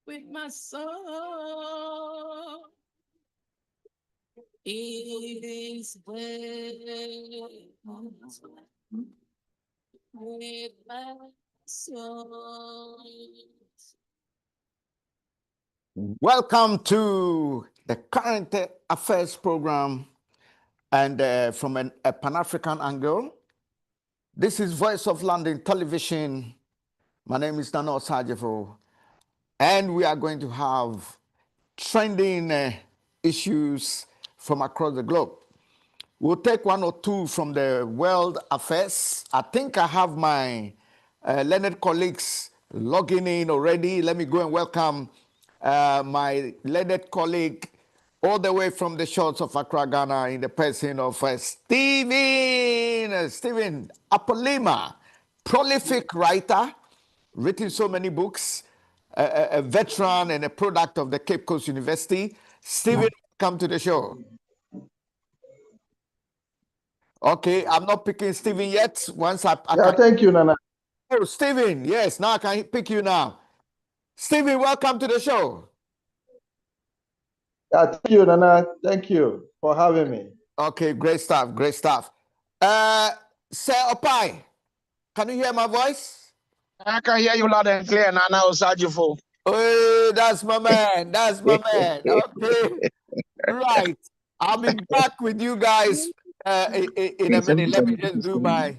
with my soul. It is well with my soul. Welcome to the current affairs program and from a Pan-African angle. This is Voice of London Television. My name is Nana Osagyeo, and we are going to have trending issues from across the globe. We'll take one or two from the world affairs. I think I have my learned colleagues logging in already. Let me go and welcome my learned colleague all the way from the shores of Accra, Ghana, in the person of Stephen Apolima, prolific writer, written so many books, a veteran and a product of the Cape Coast University. Stephen, come to the show. Okay, I'm not picking Stephen yet. Once I can... Thank you, Nana. Oh, Stephen, yes, now I can pick you now. Stephen, welcome to the show. Thank you, Nana. Thank you for having me. Okay, great stuff, great stuff. Sir Opai, can you hear my voice? I can hear you loud and clear, Nana Osagyeo. Oh, that's my man, that's my man. Okay, right. I'll be back with you guys in a minute. Let me just do my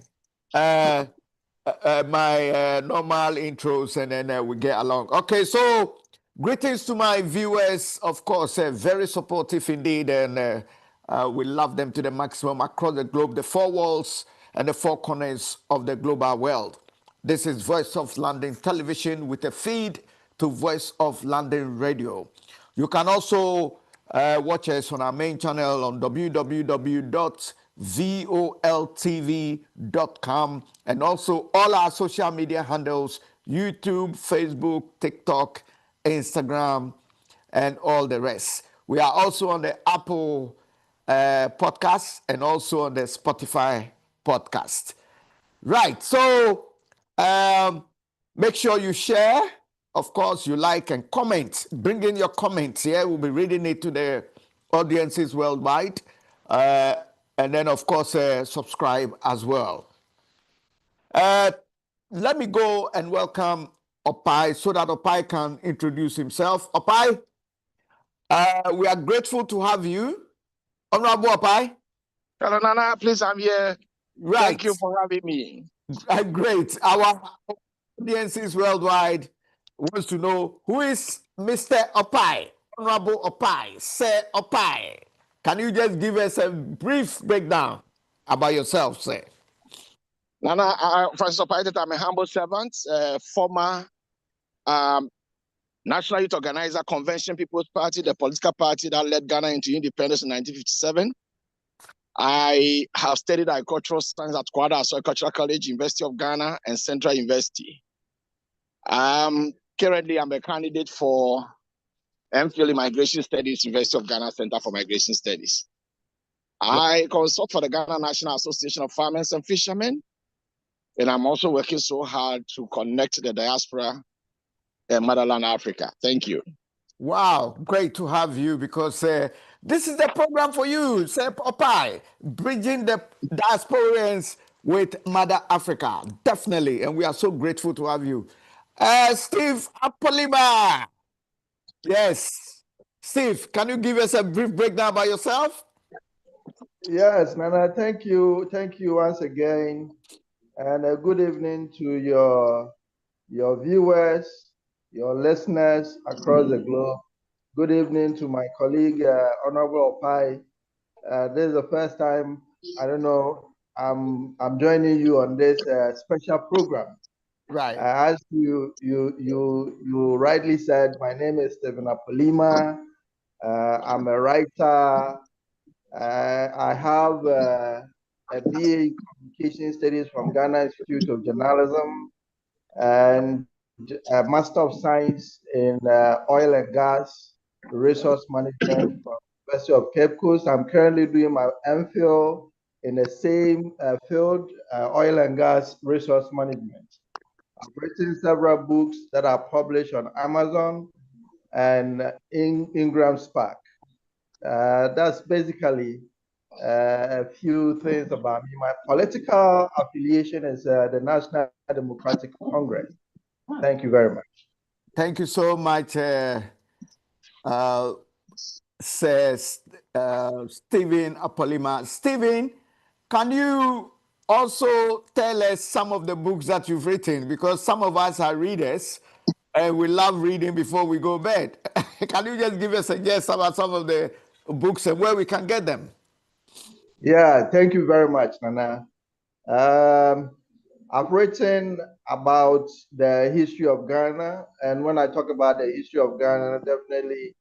normal intros and then we get along. Okay, so greetings to my viewers, of course, very supportive indeed, and we love them to the maximum across the globe, the four walls and the four corners of the global world. This is Voice of London Television with a feed to Voice of London Radio. You can also watch us on our main channel on www.voltv.com and also all our social media handles, YouTube, Facebook, TikTok, Instagram, and all the rest. We are also on the Apple podcast and also on the Spotify podcast. Right, so make sure you share. Of course, you like and comment. Bring in your comments here. We'll be reading it to the audiences worldwide. And then, of course, subscribe as well. Let me go and welcome Opai so that Opai can introduce himself. Opai, we are grateful to have you. Honorable Opai. Hello, Nana. Please, I'm here. Right. Thank you for having me. Great. Our audiences worldwide wants to know who is Mr. Opai, Honorable Opai, Sir Opai. Can you just give us a brief breakdown about yourself, sir? Nana, first of all, I'm a humble servant, former National Youth Organizer, Convention People's Party, the political party that led Ghana into independence in 1957. I have studied agricultural science at Kwada Agricultural College, University of Ghana, and Central University. Currently, I'm a candidate for MPhil in Migration Studies, University of Ghana Center for Migration Studies. I consult for the Ghana National Association of Farmers and Fishermen, and I'm also working so hard to connect the diaspora and motherland Africa. Thank you. Wow, great to have you because this is the program for you, Sir Opai, bridging the diasporans with Mother Africa, definitely, and we are so grateful to have you. Steve Apolima. Yes. Steve, can you give us a brief breakdown about yourself? Yes, Nana, thank you. Thank you once again. And a good evening to your viewers, your listeners across the globe. Good evening to my colleague, Honorable Opai. This is the first time, I don't know, I'm joining you on this special program. Right. As you rightly said, my name is Stephen Apolima. I'm a writer. I have a BA in Communication Studies from Ghana Institute of Journalism and a Master of Science in Oil and Gas Resource Management from University of Cape Coast. I'm currently doing my MPhil in the same field, Oil and Gas Resource Management. I've written several books that are published on Amazon, and Ingram's Park. That's basically a few things about me. My political affiliation is the National Democratic Congress. Thank you very much. Thank you so much, says Stephen Apolima. Stephen, can you also tell us some of the books that you've written? Because some of us are readers and we love reading before we go to bed. Can you just give us a guess about some of the books and where we can get them? Yeah, thank you very much, Nana. I've written about the history of Ghana, and when I talk about the history of Ghana, definitely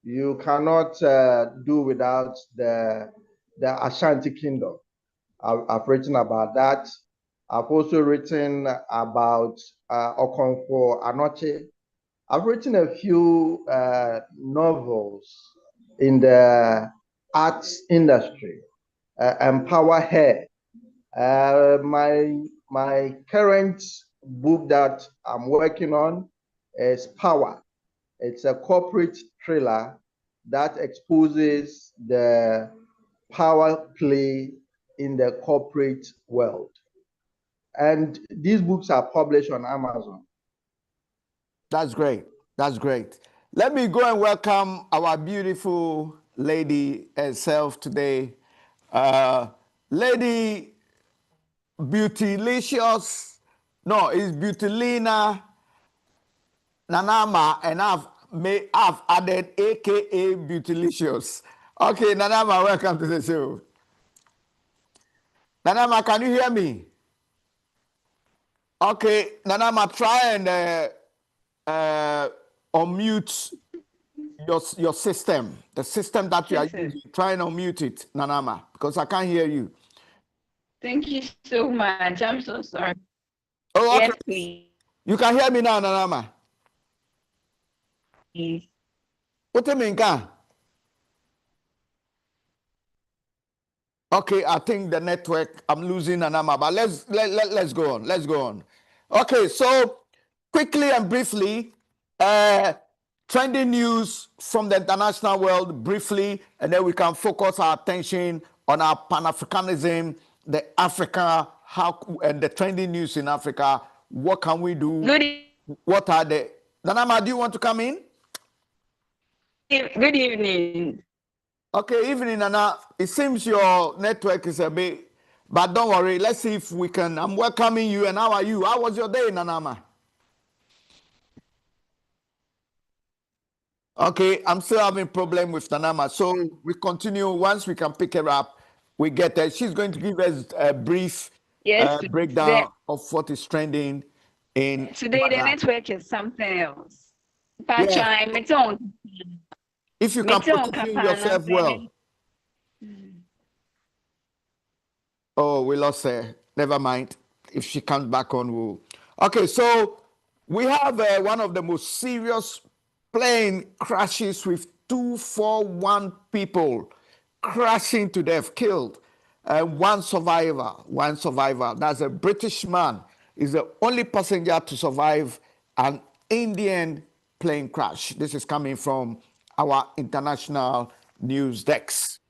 you cannot do without the Ashanti Kingdom. I've written about that. I've also written about Okonkwo Anoche. I've written a few novels in the arts industry, Empower Her. My current book that I'm working on is Power. It's a corporate thriller that exposes the power play in the corporate world. And these books are published on Amazon. That's great. That's great. Let me go and welcome our beautiful lady herself today. Lady Beautylicious. No, it's Beautylina Nanama, and I've added AKA Beautylicious. Okay, Nanama, welcome to the show. Nanama, can you hear me? Okay, Nanama, try and unmute your system, the system that you are using. Try and unmute it, Nanama, because I can't hear you. Thank you so much. I'm so sorry. Oh, okay. Yes, please. You can hear me now, Nanama. Please. What do you mean, can? Okay, I think the network, I'm losing Nanama, but let's go on. Let's go on. Okay, so quickly and briefly, trending news from the international world briefly, and then we can focus our attention on our Pan-Africanism, the Africa, and the trending news in Africa. What can we do? What are the... Nanama, do you want to come in? Good evening. Okay, evening, Nana. It seems your network is a bit, but don't worry. Let's see if we can. I'm welcoming you. And how are you? How was your day, Nanama? Okay, I'm still having problem with Nanama. So we continue. Once we can pick her up, we get her. She's going to give us a brief breakdown of what is trending in today. The network is something else. Yeah. If you can position yourself well. Oh, we lost her. Never mind. If she comes back on, we'll... Okay, so we have one of the most serious plane crashes with 241 people crashing to death, killed. One survivor. That's a British man. Is the only passenger to survive an Indian plane crash. This is coming from our international news decks.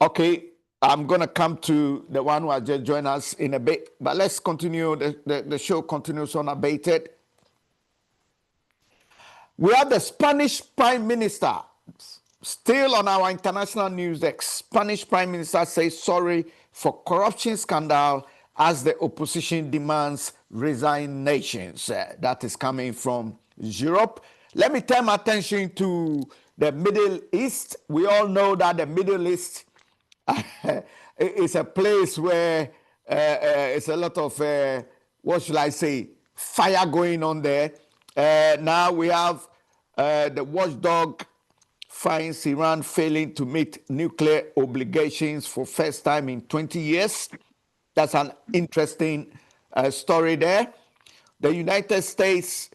Okay, I'm going to come to the one who has just joined us in a bit, but let's continue. The show continues unabated. We have the Spanish Prime Minister, still on our international news deck. Spanish Prime Minister says sorry for corruption scandal as the opposition demands resignations. That is coming from Europe. Let me turn my attention to the Middle East. We all know that the Middle East is a place where it's a lot of, what should I say, fire going on there. Now we have the watchdog finds Iran failing to meet nuclear obligations for first time in 20 years. That's an interesting story there. The United States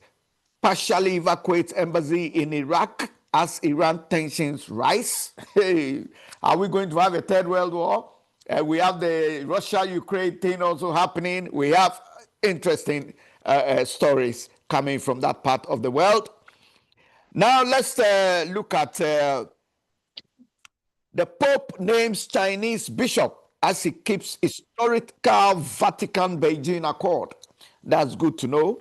partially evacuates embassy in Iraq as Iran tensions rise. Hey, are we going to have a third world war? We have the Russia-Ukraine thing also happening. We have interesting stories coming from that part of the world. Now let's look at the Pope names Chinese bishop as he keeps historical Vatican-Beijing accord. That's good to know.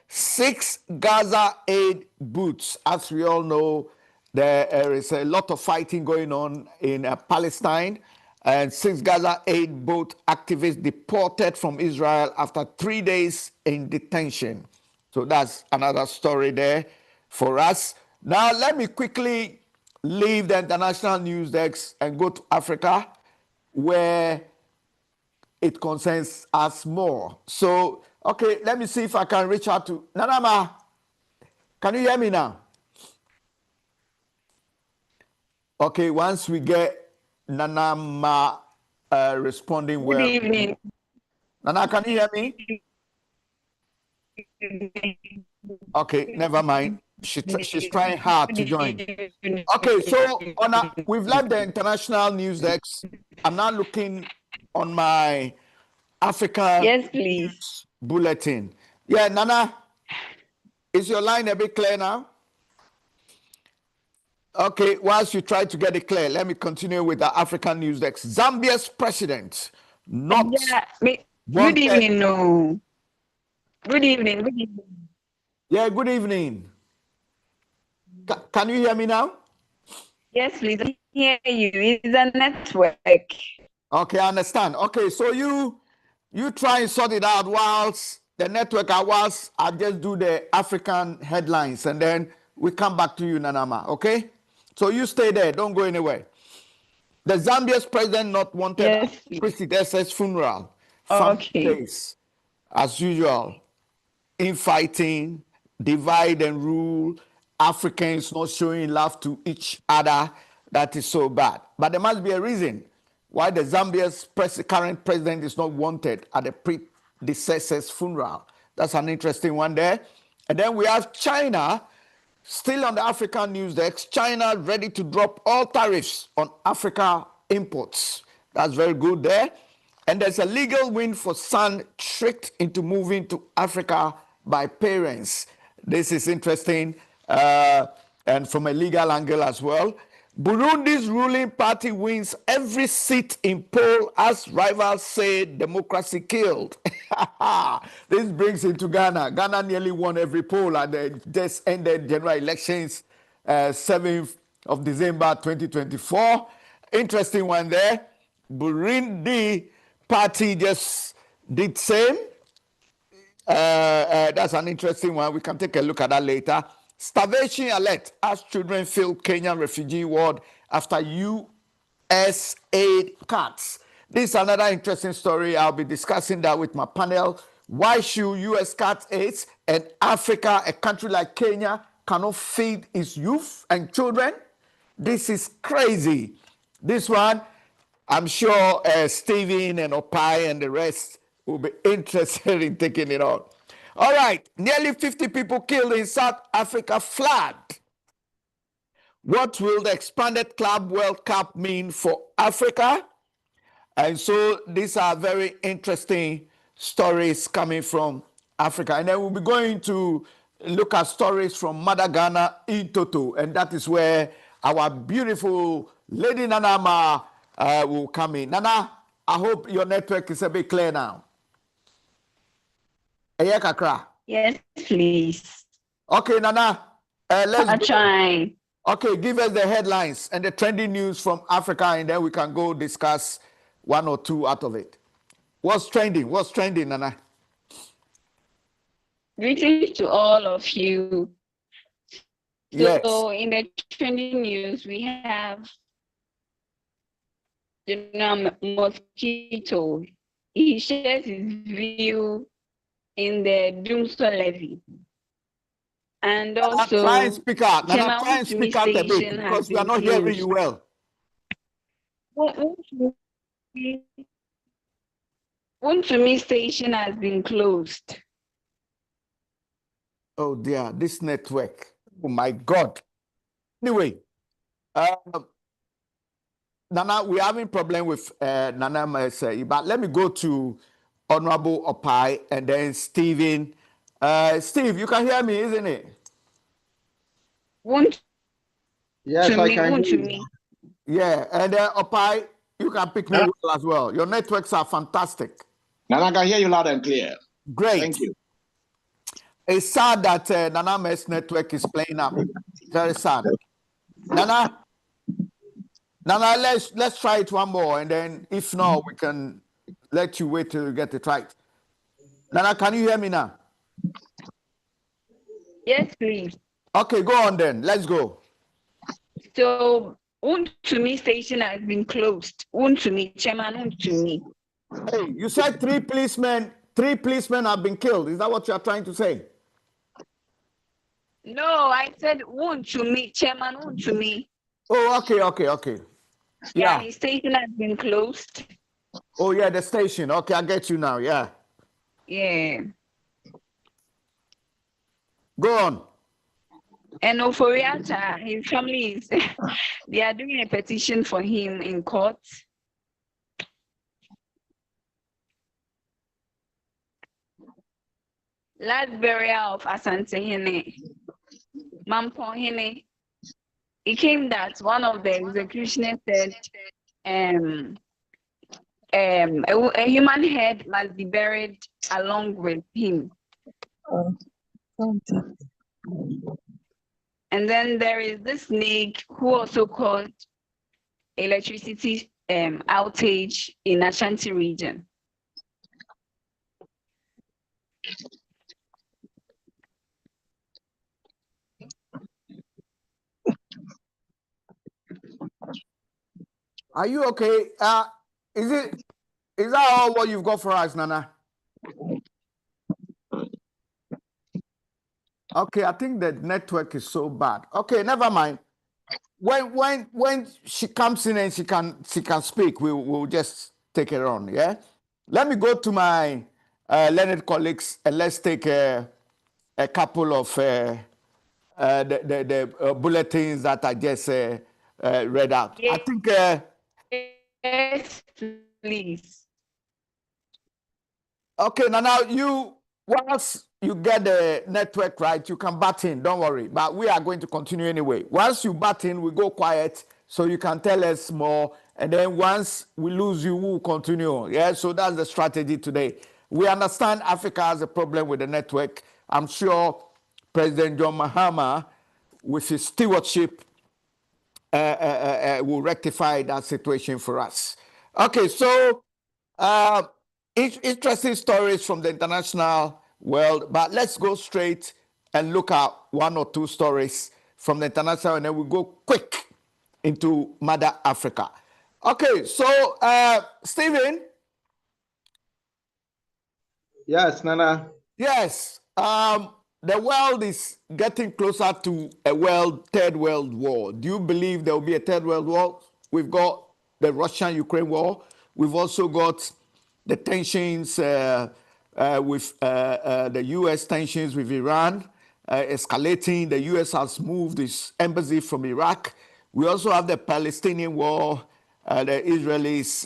6 Gaza aid boots. As we all know, there is a lot of fighting going on in Palestine, and 6 Gaza aid boat activists deported from Israel after 3 days in detention. So that's another story there for us. Now, let me quickly leave the international news desk and go to Africa, where it concerns us more. So, okay, let me see if I can reach out to Nanama. Can you hear me now? Okay, once we get Nanama responding well. Good evening. Nana, can you hear me? Okay, never mind. She's trying hard to join. Okay, so we've left the international news desk. I'm now looking on my Africa Yes, please. bulletin. Yeah, Nana, is your line a bit clear now? Okay, whilst you try to get it clear, let me continue with the African news desk. Zambia's president not Good evening. No. Good evening. Good evening. Yeah, good evening. Can you hear me now? Yes, please. I hear you. It's a network. Okay, I understand. Okay, so you try and sort it out whilst the network, whilst I just do the African headlines, and then we come back to you, Nanama, okay? So you stay there, don't go anywhere. The Zambia's president not wanted Yes, predecessor's funeral. Okay. Days, as usual, infighting, divide and rule, Africans not showing love to each other. That is so bad. But there must be a reason why the Zambia's current president is not wanted at the predecessor's funeral. That's an interesting one there. And then we have China, still on the African news desk. China ready to drop all tariffs on Africa imports. That's very good there. And there's a legal win for son tricked into moving to Africa by parents. This is interesting, and from a legal angle as well. Burundi's ruling party wins every seat in poll as rivals say democracy killed. This brings into Ghana. Ghana nearly won every poll, and they just ended general elections 7th of December 2024. Interesting one there. Burundi party just did same. That's an interesting one. We can take a look at that later. Starvation alert as children fill Kenyan refugee ward after U.S. aid cuts. This is another interesting story. I'll be discussing that with my panel. Why should U.S. cut aid and Africa, a country like Kenya, cannot feed its youth and children? This is crazy. This one, I'm sure Stephen and Opai and the rest will be interested in taking it on. All right, nearly 50 people killed in South Africa flood. What will the expanded Club World Cup mean for Africa? And so these are very interesting stories coming from Africa. And then we'll be going to look at stories from Mother Ghana in Toto. And that is where our beautiful Lady Nanama will come in. Nana, I hope your network is a bit clear now. Yes, please. Okay, Nana, let's try. Okay, give us the headlines and the trending news from Africa, and then we can go discuss one or two out of it. What's trending? What's trending, Nana? Greetings to all of you. Yes. So in the trending news, we have Mosquito. He shares his view in the Doomsday levy. And also, try and speak out. Nana, try and speak out a bit because we are not hearing you well. Wontumi station has been closed. Oh dear, this network. Oh my God. Anyway, Nana, we're having problem with Nana Mercer, but let me go to Honorable Opai and then Stephen Steve, you can hear me, isn't it? Won't Yes, to I me, can won't hear to you. me. Yeah, and Opai, you can pick me well as well. Your networks are fantastic. Nana, I can hear you loud and clear. Great. Thank you. It's sad that Nana Mess network is playing up. Very sad. Nana, let's try it one more, and then if not, we can let you wait till you get it right. Nana, can you hear me now? Yes, please. Okay, go on then. Let's go. So, won't to me station has been closed. Won't to me, chairman, won't to me. Hey, you said three policemen have been killed. Is that what you are trying to say? No, I said won't to me, chairman, won't to me. Oh, okay. Yeah, Yeah. his station has been closed. Oh, yeah, the station. Okay, I get you now. Yeah. Yeah. Go on. And Oforiata, his family is they are doing a petition for him in court. Last burial of Asante Hene, Mampo Hene, it came that one of the executioners said a human head must be buried along with him. And then there is this snake who also caused electricity outage in Ashanti region. Are you okay? Is that all what you've got for us, Nana? Okay, I think the network is so bad. Okay, never mind. When she comes in and she can speak, we'll just take her on. Yeah. Let me go to my learned colleagues and let's take a couple of the bulletins that I just read out. I think. Yes, please. Okay, now once you get the network right, you can butt in. Don't worry, but we are going to continue anyway. Once you butt in, we go quiet so you can tell us more, and then once we lose you, we'll continue. Yeah, so that's the strategy today. We understand Africa has a problem with the network. I'm sure President John Mahama, with his stewardship, will rectify that situation for us. Okay, so interesting stories from the international world, but let's go straight and look at one or two stories from the international, and then we go quick into Mother Africa. Okay, so Stephen. Yes, Nana. Yes, the world is getting closer to a third world war. Do you believe there will be a third world war? We've got the Russian-Ukraine war. We've also got the tensions with the U.S. tensions with Iran escalating. The U.S. has moved its embassy from Iraq. We also have the Palestinian war, the Israelis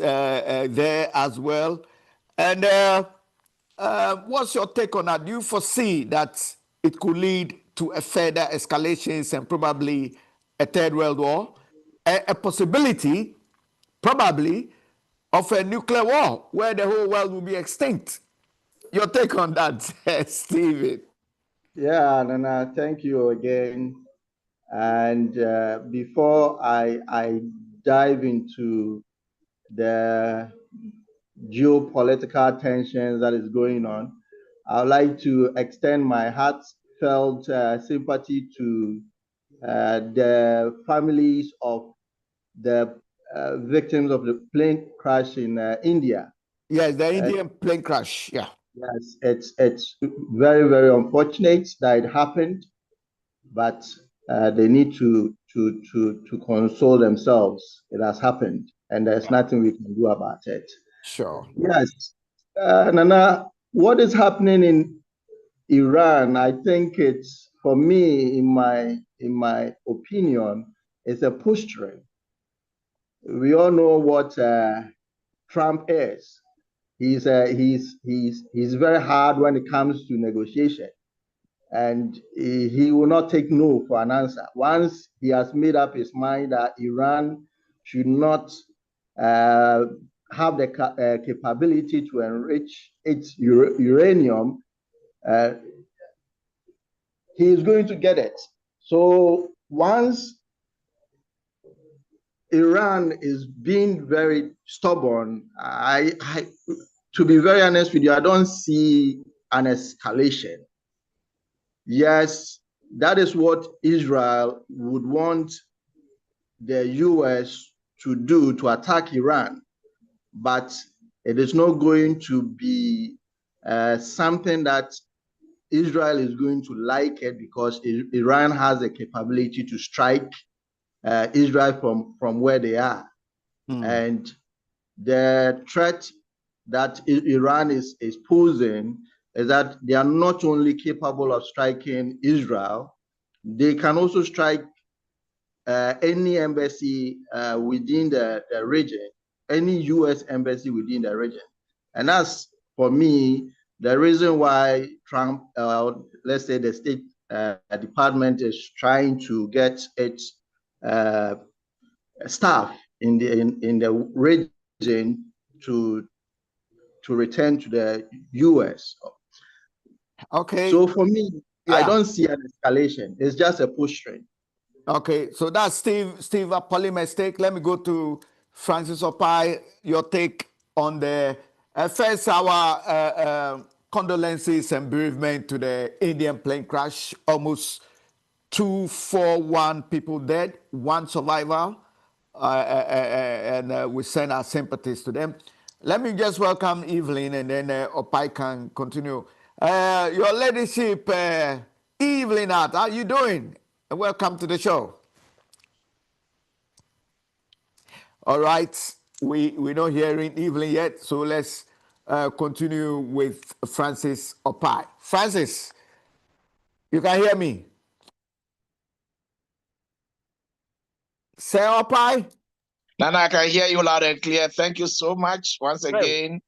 there as well. And what's your take on that? Do you foresee that it could lead to a further escalations and probably a third world war? A possibility, probably, of a nuclear war where the whole world will be extinct. Your take on that, Stephen? Yeah, Nana, thank you again. And before I dive into the geopolitical tensions that is going on, I would like to extend my heartfelt sympathy to the families of the victims of the plane crash in India. Yes, the Indian plane crash. Yeah. Yes, it's very, very unfortunate that it happened, but they need to console themselves. It has happened, and there's nothing we can do about it. Sure. Yes, Nana, what is happening in Iran? I think it's, for me, in my opinion, it's a push string. We all know what Trump is. He's very hard when it comes to negotiation. and he will not take no for an answer. Once he has made up his mind that Iran should not have the capability to enrich its uranium, he is going to get it. So once Iran is being very stubborn, to be very honest with you, I don't see an escalation. Yes, that is what Israel would want the US to do, to attack Iran, but it is not going to be something that Israel is going to like it, because Iran has the capability to strike Israel from where they are. And the threat that Iran is posing is that they are not only capable of striking Israel, they can also strike any embassy within the region, any US embassy within the region. And that's, for me, the reason why Trump, let's say the State Department, is trying to get its staff in the region to return to the US. Okay. So for me, I don't see an escalation. It's just a push train. Okay, so that's Steve Apolima's take. Let me go to Francis Opai. Your take on the first, our condolences and bereavement to the Indian plane crash. Almost 241 people dead, one survivor, and we send our sympathies to them. Let me just welcome Evelyn, and then Opai can continue. Your ladyship, Evelyn, how are you doing? Welcome to the show. All right, we're not hearing Evelyn yet, so let's continue with Francis Opai. Francis, you can hear me? Say Opai? Nana, I can hear you loud and clear. Thank you so much once again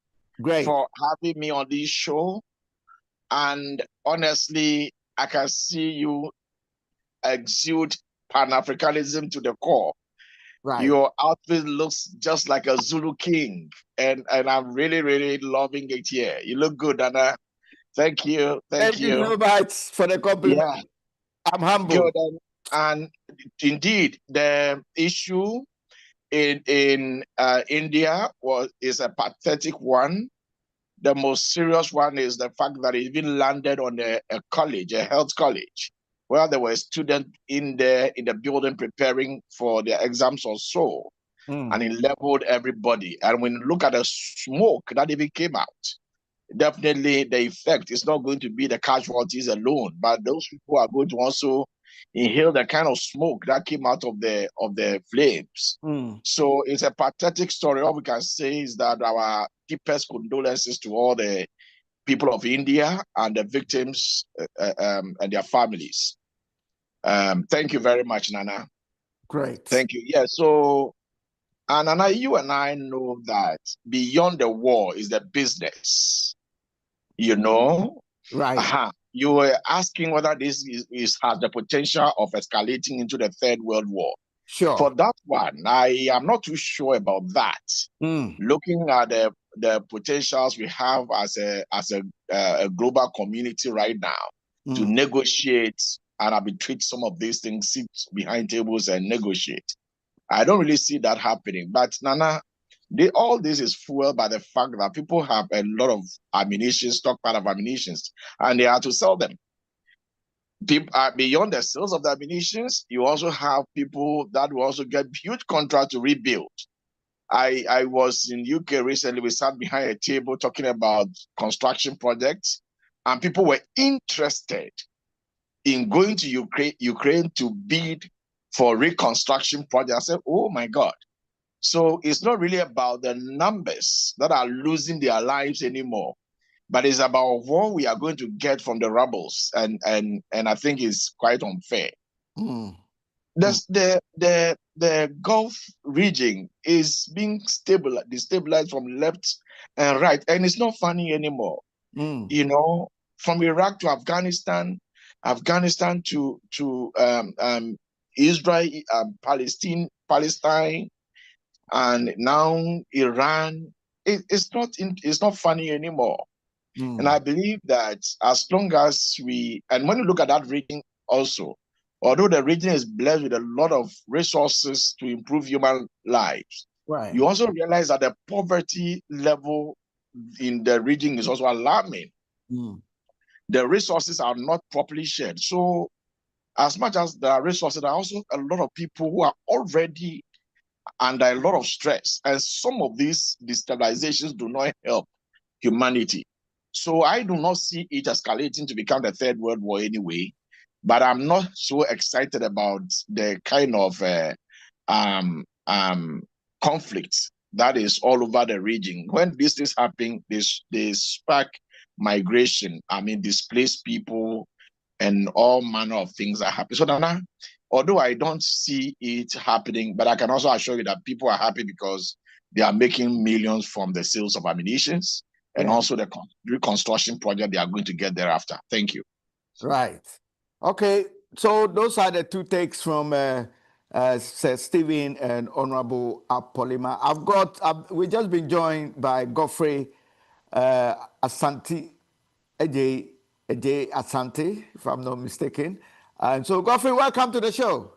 for having me on this show. And honestly, I can see you exude Pan-Africanism to the core. Right. Your outfit looks just like a Zulu king, and I'm really, really loving it here. You look good, Nana. Thank you. Thank you so much for the compliment. Yeah. I'm humble. Good. And indeed, the issue in India is a pathetic one. The most serious one is the fact that it even landed on a college, a health college, where there were students in the building preparing for their exams or so, and it leveled everybody. And when you look at the smoke that even came out, definitely the effect is not going to be the casualties alone, but those people are going to also inhale the kind of smoke that came out of the flames. So it's a pathetic story. All we can say is that our deepest condolences to all the people of India and the victims and their families. Thank you very much, Nana. Great. Thank you. Yeah, so Nana, you and I know that beyond the war is the business. You know? Right. You were asking whether this has the potential of escalating into the Third World War. Sure. For that one, I am not too sure about that. Looking at the potentials we have as a global community right now to negotiate and arbitrate some of these things, sit behind tables and negotiate. I don't really see that happening. But Nana, all this is fueled by the fact that people have a lot of ammunition, stockpile of ammunition, and they have to sell them. Beyond the sales of the ammunition, you also have people that will also get huge contracts to rebuild. I was in UK recently. We sat behind a table talking about construction projects, and people were interested in going to Ukraine to bid for reconstruction projects. I said, oh my God. So it's not really about the numbers that are losing their lives anymore, but it's about what we are going to get from the rebels, and I think it's quite unfair. The Gulf region is being destabilized from left and right, and it's not funny anymore. You know, from Iraq to Afghanistan, Afghanistan to Israel, Palestine, and now Iran. It's not funny anymore. And I believe that as long as and when you look at that region also, although the region is blessed with a lot of resources to improve human lives, Right. you also realize that the poverty level in the region is also alarming. The resources are not properly shared. So as much as there are resources, there are also a lot of people who are already under a lot of stress. And some of these destabilizations do not help humanity. So I do not see it escalating to become the Third World War anyway, but I'm not so excited about the kind of conflict that is all over the region. When these things happen, they spark migration. I mean, displaced people and all manner of things are happening. So Nana, although I don't see it happening, but I can also assure you that people are happy because they are making millions from the sales of ammunitions and also the reconstruction project they are going to get thereafter. Thank you. Right. Okay. So those are the two takes from Sir Stephen and Honorable Apolima. We've just been joined by Godfrey Asante, Ej Asante, if I'm not mistaken. And so, Godfrey, welcome to the show.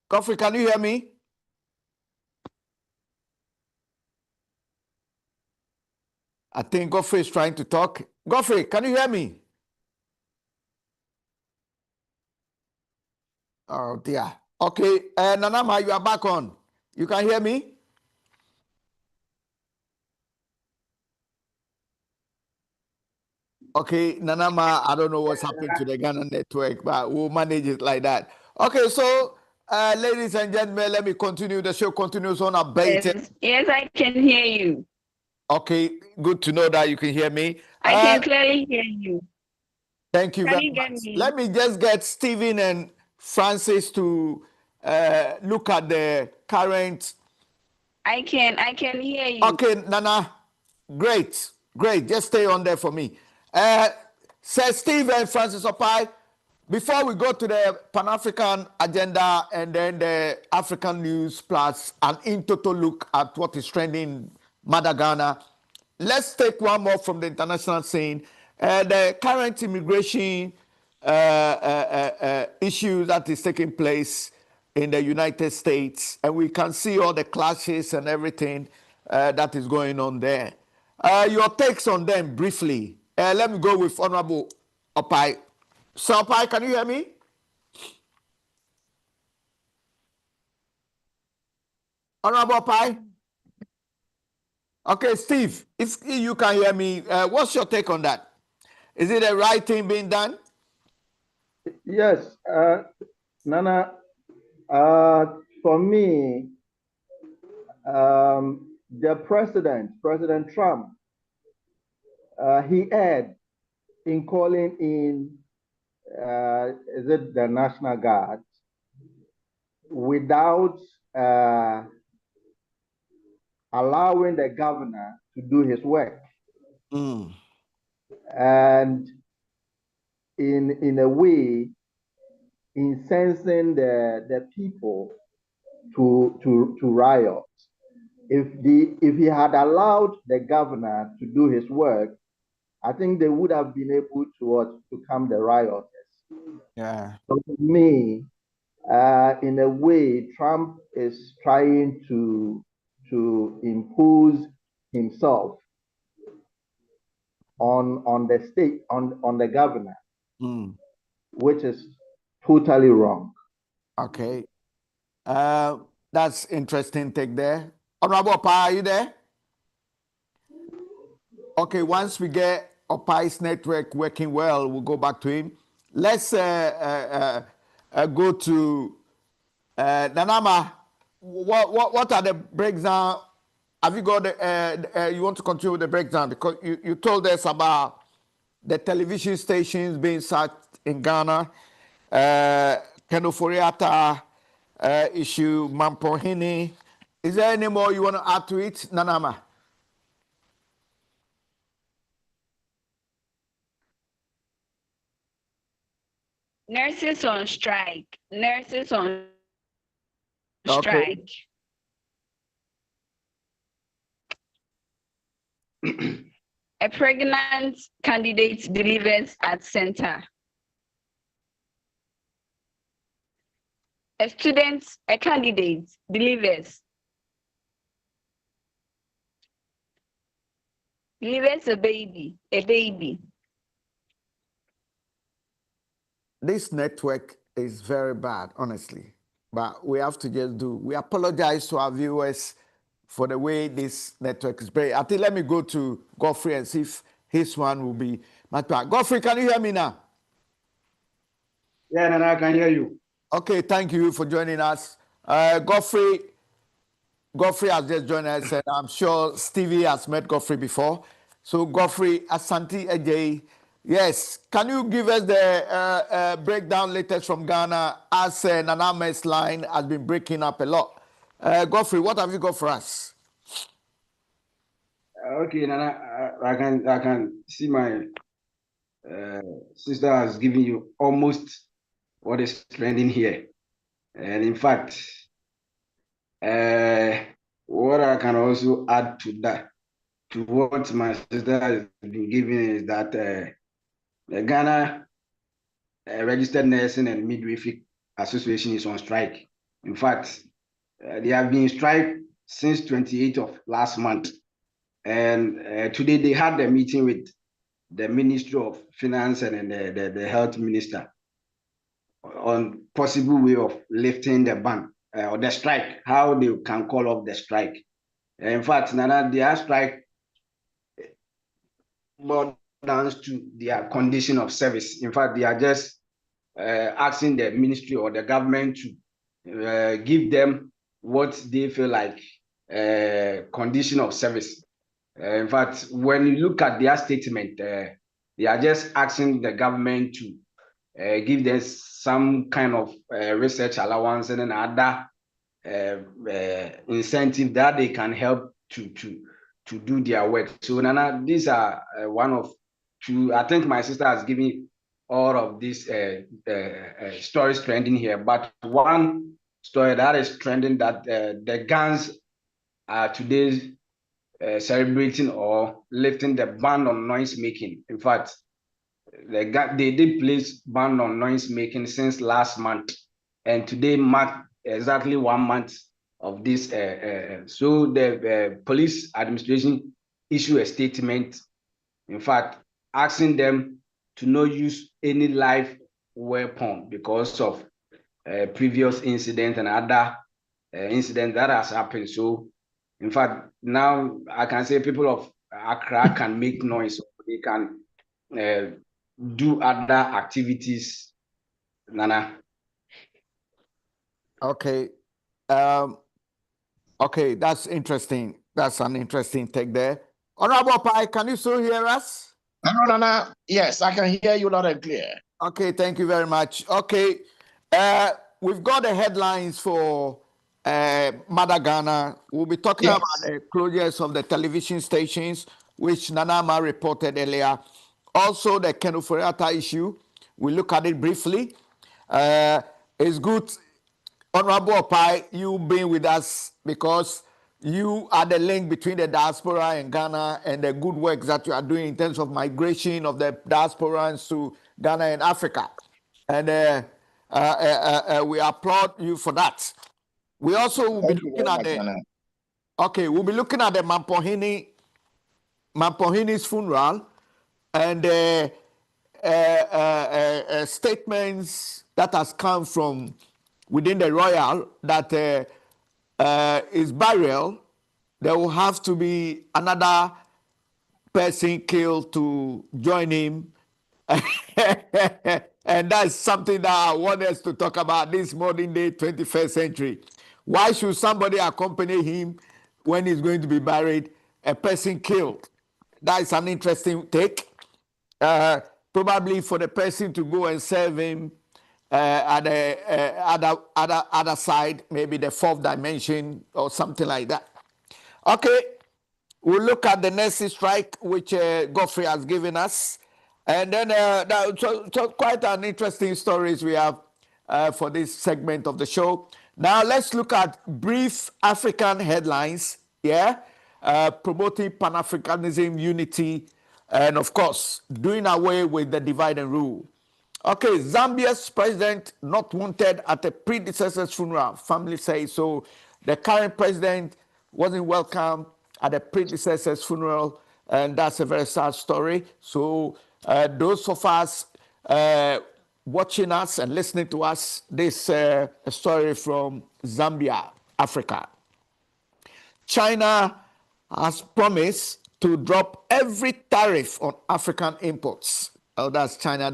Godfrey, can you hear me? I think Godfrey is trying to talk. Godfrey, can you hear me? Oh, dear. Okay. Nanama, you are back on. You can hear me? Okay, Nanama, I don't know what's happening to the Ghana network, but we'll manage it like that. Okay, so ladies and gentlemen, let me continue. The show continues on unabated. Yes, I can hear you. Okay, good to know that you can hear me. I can clearly hear you. Thank you very much. Let me just get Stephen and Francis to look at the current. I can hear you. Okay, Nana, great. Just stay on there for me. Sir Steve and Francis Opai, before we go to the Pan-African agenda and then the African news plus an in-total look at what is trending in Madagascar, let's take one more from the international scene. The current immigration issue that is taking place in the United States, and we can see all the clashes and everything that is going on there. Your takes on them briefly. Let me go with Honorable Opai. So, Opai, can you hear me? Honorable Opai? Okay, Steve, if you can hear me, what's your take on that? Is it the right thing being done? Yes, Nana, for me, the President Trump, he erred in calling in, is it the National Guard, without allowing the governor to do his work. And in a way, incensing the people to riot. If he had allowed the governor to do his work, I think they would have been able to calm the rioters. Yeah. So for me, in a way, Trump is trying to impose himself on the state, on the governor, which is totally wrong. Okay. That's interesting take there. Honorable Opai, are you there? Okay, once we get Opai's network working well, we'll go back to him. Let's go to Nanama. What are the breakdown? Have you got you want to continue with the breakdown? Because you told us about the television stations being sacked in Ghana, Kenoforiata issue, Mampohini. Is there any more you want to add to it, Nanama? Nurses on strike. Nurses on Okay. strike. A pregnant candidate delivers at center. A candidate delivers a baby. This network is very bad, honestly. But we have to just we apologize to our viewers for the way this network is very. I think let me go to Godfrey and see if his one will be much better. Godfrey, can you hear me now? Yeah, Nana, I can hear you. Okay, thank you for joining us. Godfrey has just joined us, and I'm sure Stevie has met Godfrey before. So Godfrey, Asante Ajay, yes, can you give us the breakdown latest from Ghana as Naname's line has been breaking up a lot? Godfrey, what have you got for us? Okay, Nana, I can see my sister has given you almost what is trending here. And in fact, what I can also add to that, to what my sister has been giving, is that the Ghana Registered Nursing and Midwifery Association is on strike. In fact, they have been on strike since 28th of last month. And today they had a meeting with the Ministry of Finance and the Health Minister on possible way of lifting the ban or the strike, how they can call off the strike. In fact, Nana, their strike boils down to their condition of service. In fact, they are just asking the ministry or the government to give them what they feel like condition of service. In fact, when you look at their statement, they are just asking the government to give them some kind of research allowance and then other incentive that they can help to do their work. So Nana, these are one of two. I think my sister has given all of these stories trending here, but one story that is trending that the guns are today celebrating or lifting the ban on noise making. In fact, they did place ban on noise making since last month, and today marked exactly 1 month of this. So the police administration issued a statement, in fact, asking them to not use any live weapon because of previous incident and other incident that has happened. So in fact, now I can say people of Accra can make noise. They can do other activities, Nana. Okay. Okay, that's interesting. That's an interesting take there. Honorable Pai, can you still hear us? Nana, yes, I can hear you loud and clear. Okay, thank you very much. Okay, we've got the headlines for Mother Ghana. We'll be talking about the closures of the television stations, which Nanama reported earlier. Also, the Kenuforiata issue. We'll look at it briefly. It's good, Honorable Pai, you being with us because you are the link between the diaspora and Ghana and the good work that you are doing in terms of migration of the diasporans to Ghana and Africa. And we applaud you for that. We also will be looking at we'll be looking at the Mampohini's funeral and statements that has come from within the royal that his burial, there will have to be another person killed to join him. And that's something that I want us to talk about this modern day 21st century. Why should somebody accompany him when he's going to be buried? A person killed. That is an interesting take. Probably for the person to go and serve him at the other side, maybe the fourth dimension or something like that. Okay, we'll look at the nurses strike, which Godfrey has given us. And then so quite an interesting stories we have for this segment of the show. Now let's look at brief African headlines. Yeah, promoting Pan-Africanism, unity, and of course doing away with the divide and rule. Okay, Zambia's president not wanted at a predecessor's funeral. Family say so. The current president wasn't welcome at a predecessor's funeral, and that's a very sad story. So, those of us watching us and listening to us, this a story from Zambia, Africa. China has promised to drop every tariff on African imports. Oh, that's China,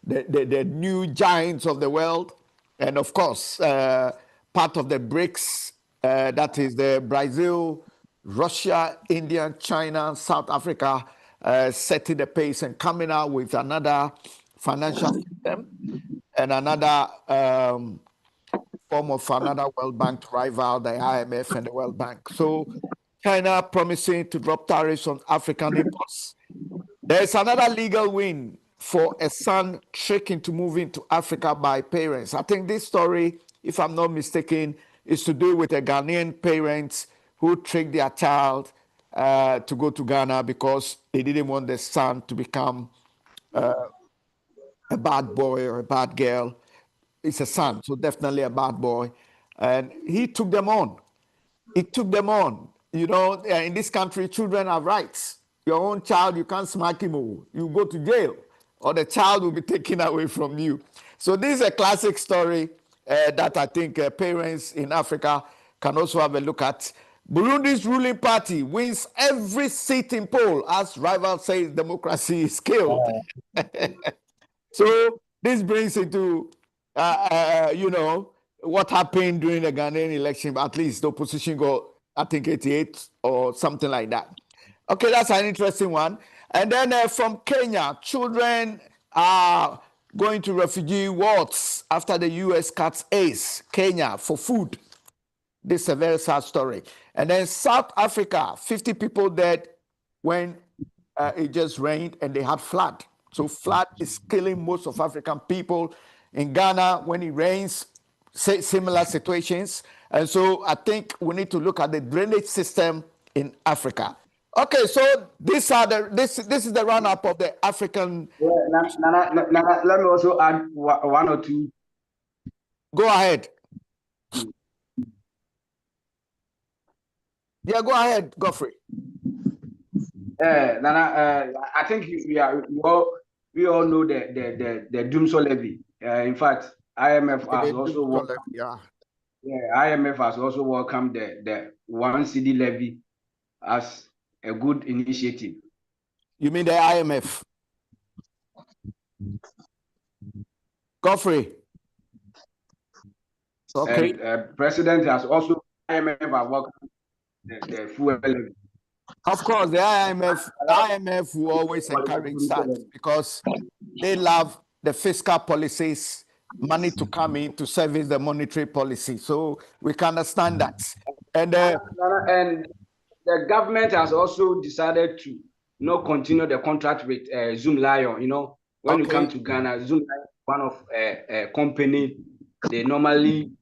the new giants of the world. And of course, part of the BRICS, that is the Brazil, Russia, India, China, South Africa, setting the pace and coming out with another financial system and another form of another World Bank to rival the IMF and the World Bank. So China promising to drop tariffs on African imports. There's another legal win for a son tricked into moving to Africa by parents. I think this story, if I'm not mistaken, is to do with the Ghanaian parents who tricked their child to go to Ghana because they didn't want the son to become a bad boy or a bad girl. It's a son, so definitely a bad boy. And he took them on. He took them on. You know, in this country, children have rights. Your own child, you can't smack him. You go to jail, or the child will be taken away from you. So this is a classic story that I think parents in Africa can also have a look at. Burundi's ruling party wins every seat in poll as rival says democracy is killed. So this brings into what happened during the Ghanaian election. At least the opposition got, I think, 88 or something like that. Okay, that's an interesting one. And then from Kenya, children are going to refugee wards after the U.S. cuts aid Kenya for food. This is a very sad story. And then South Africa, 50 people dead when it just rained and they had flood. So flood is killing most of African people. In Ghana, when it rains, similar situations. And so I think we need to look at the drainage system in Africa. Okay, so this is the run-up of the African. Yeah, Nana, let me also add one or two. Go ahead. Yeah, go ahead, Godfrey. Nana, I think we all know the Doomsday levy. In fact, IMF has also welcomed, IMF has also welcomed the 1 cedi levy as a good initiative. You mean the IMF? Godfrey. Okay. And President has also, IMF has welcomed the fuel levy. Of course, the IMF will always encourage that because they love the fiscal policies, money to come in to service the monetary policy. So we can understand that. And the government has also decided to not continue the contract with Zoom Lion. You know, when you come to Ghana, Zoom Lion is one of a company. They normally,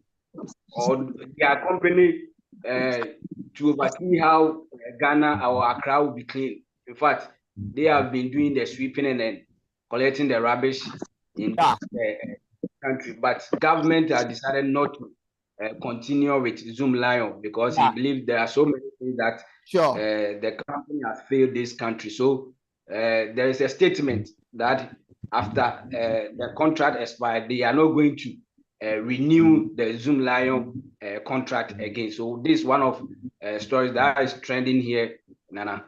or their company, to oversee how Ghana or Accra will be clean. In fact, they have been doing the sweeping and then collecting the rubbish in the country. But government has decided not to continue with Zoom Lion because he believes there are so many things that the company has failed this country. So there is a statement that after the contract expired, they are not going to renew the Zoom Lion contract again. So this is one of stories that is trending here, Nana.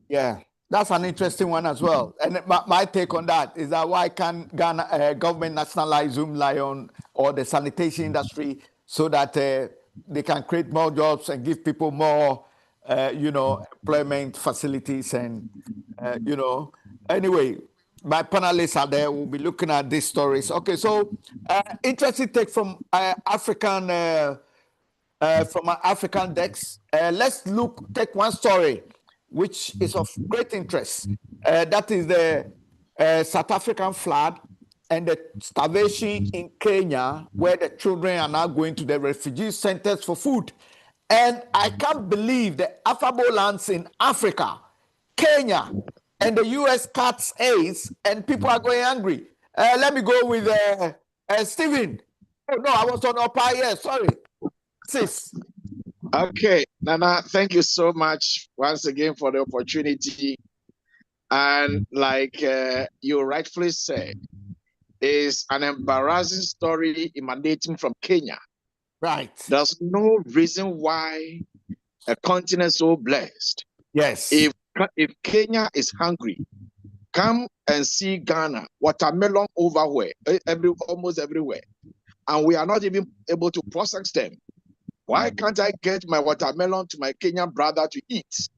Yeah, that's an interesting one as well. And my take on that is that why can't Ghana government nationalize Zoom Lion or the sanitation industry so that they can create more jobs and give people more, employment facilities and, Anyway, my panelists are there. We'll be looking at these stories. Okay, so interesting take from African decks. Let's take one story which is of great interest. That is the South African flood and the starvation in Kenya, where the children are now going to the refugee centers for food. And I can't believe the affable lands in Africa, Kenya, and the US cuts aid, and people are going angry. Let me go with Stephen. Oh, no, I was on Opa. Yeah, sorry. Sis. Okay, Nana, thank you so much once again for the opportunity. And like you rightfully said, is an embarrassing story emanating from Kenya. Right. There's no reason why a continent so blessed. Yes. If Kenya is hungry, come and see Ghana, watermelon everywhere, almost everywhere, and we are not even able to process them. Why can't I get my watermelon to my Kenyan brother to eat?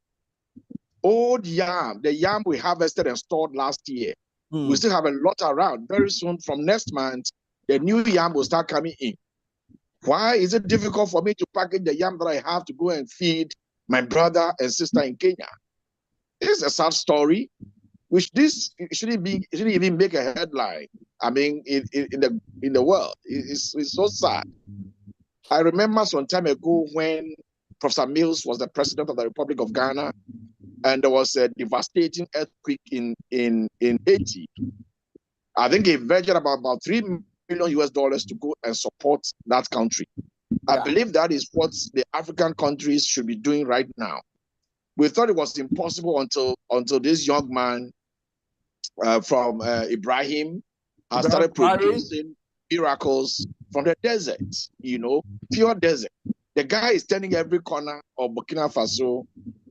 Old yam, the yam we harvested and stored last year, we still have a lot around. Very soon, from next month, the new yam will start coming in. Why is it difficult for me to package the yam that I have to go and feed my brother and sister in Kenya? It's a sad story, which this shouldn't even make a headline. I mean, in the world, it's so sad. I remember some time ago when Professor Mills was the president of the Republic of Ghana, and there was a devastating earthquake in Haiti. I think he ventured about $3 million US to go and support that country. I believe that is what the African countries should be doing right now. We thought it was impossible until this young man from Ibrahim has started producing miracles from the desert, pure desert. The guy is turning every corner of Burkina Faso.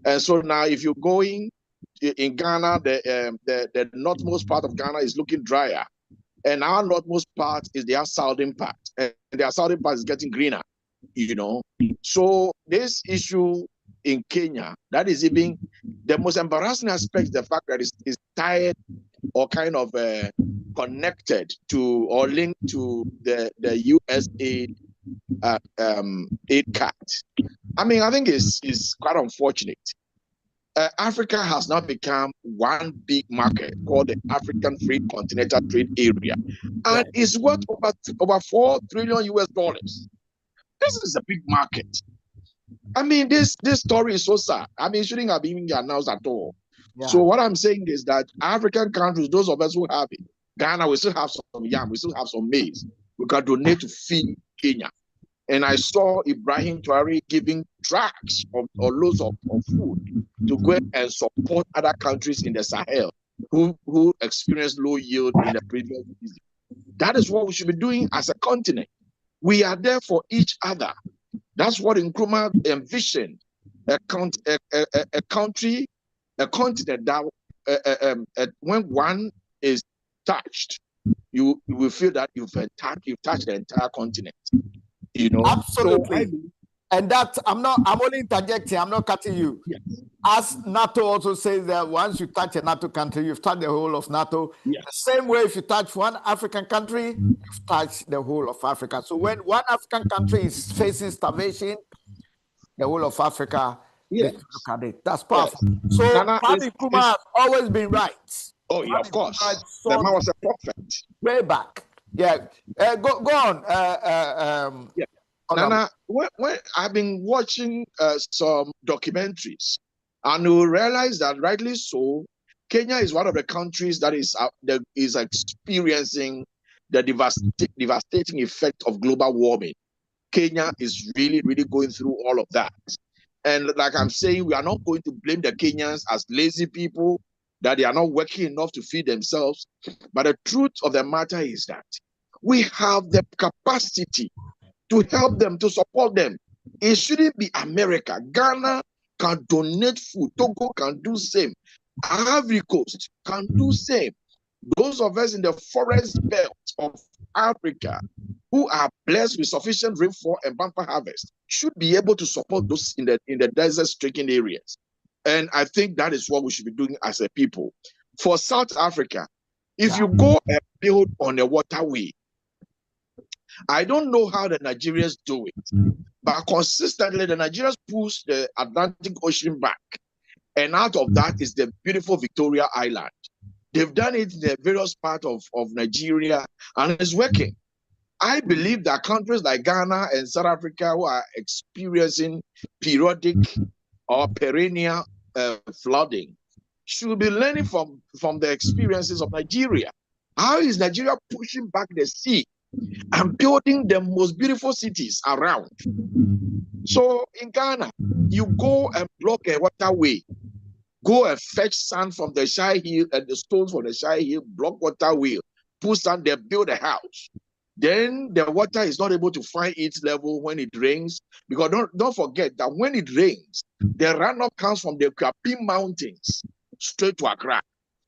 And so now if you're going in Ghana, the northmost part of Ghana is looking drier. And our northmost part is their southern part. And their southern part is getting greener, So this issue in Kenya, that is even the most embarrassing aspect, the fact that it's tied or kind of connected to or linked to the USA aid cut. I mean, I think it's quite unfortunate. Africa has now become one big market called the African Free Continental Trade Area, and it's worth over $4 trillion US. This is a big market. I mean, this story is so sad. I mean, it shouldn't have even been announced at all. Yeah. So what I'm saying is that African countries, those of us who have it, Ghana, we still have some yam, we still have some maize. We can donate to feed Kenya. And I saw Ibrahim Traore giving tracts or loads of food to go and support other countries in the Sahel who experienced low yield in the previous season. That is what we should be doing as a continent. We are there for each other. That's what Nkrumah envisioned. A continent that when one is touched, you will feel that you've touched the entire continent. Absolutely. So and that I'm only interjecting, I'm not cutting you. Yes. As NATO also says that once you touch a NATO country, you've touched the whole of NATO. Yes. The same way, if you touch one African country, you've touched the whole of Africa. So when one African country is facing starvation, the whole of Africa, yes, look at it. That's powerful. Yes. So Kwame Nkrumah has always been right. Oh, yeah, of course. The man was a prophet. Way back. Yeah. Go on. Yeah. Nana, when I've been watching some documentaries, and you realize that rightly so, Kenya is one of the countries that is experiencing the devastating effect of global warming. Kenya is really, really going through all of that. And like I'm saying, we are not going to blame the Kenyans as lazy people, that they are not working enough to feed themselves. But the truth of the matter is that we have the capacity to help them, to support them. It shouldn't be America. Ghana can donate food. Togo can do same. Ivory Coast can do same. Those of us in the forest belt of Africa who are blessed with sufficient rainfall and bumper harvest should be able to support those in the desert-stricken areas. And I think that is what we should be doing as a people. For South Africa, if you go and build on a waterway, I don't know how the Nigerians do it, but consistently the Nigerians push the Atlantic Ocean back. And out of that is the beautiful Victoria Island. They've done it in the various parts of Nigeria, and it's working. I believe that countries like Ghana and South Africa, who are experiencing periodic or perennial flooding, should be learning from the experiences of Nigeria. How is Nigeria pushing back the sea and building the most beautiful cities around? So in Ghana, you go and block a waterway, go and fetch sand from the Shire Hill and the stones from the Shire Hill, block waterway, put sand there, build a house. Then the water is not able to find its level when it rains, because don't forget that when it rains, the runoff comes from the Kapim Mountains straight to Accra.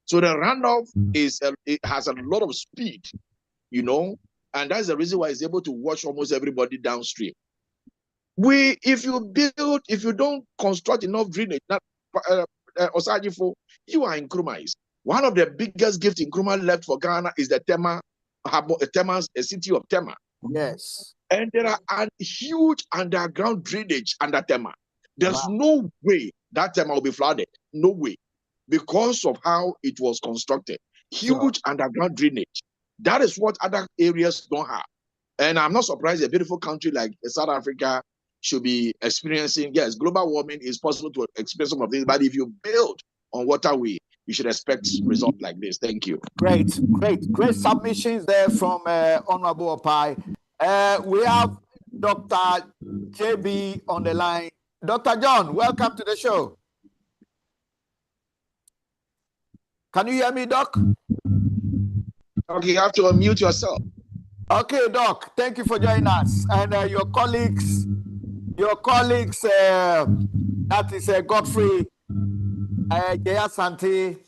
So the runoff it has a lot of speed, and that's the reason why it's able to wash almost everybody downstream. If you don't construct enough drainage, Osagyeo, you are in Nkrumah. One of the biggest gifts Nkrumah left for Ghana is the Tema city of Tema. Yes. And there are a huge underground drainage under Tema. There's no way that Tema will be flooded. No way. Because of how it was constructed. Huge underground drainage. That is what other areas don't have. And I'm not surprised a beautiful country like South Africa should be experiencing, yes, global warming is possible to experience some of this, but if you build on waterway, you should expect results like this. Thank you. Great submissions there from Honorable Opai. We have Dr. JB on the line. Dr. John, welcome to the show. Can you hear me, Doc? Okay, you have to unmute yourself. Okay, Doc, thank you for joining us. And your colleagues, that is Godfrey Jayasante,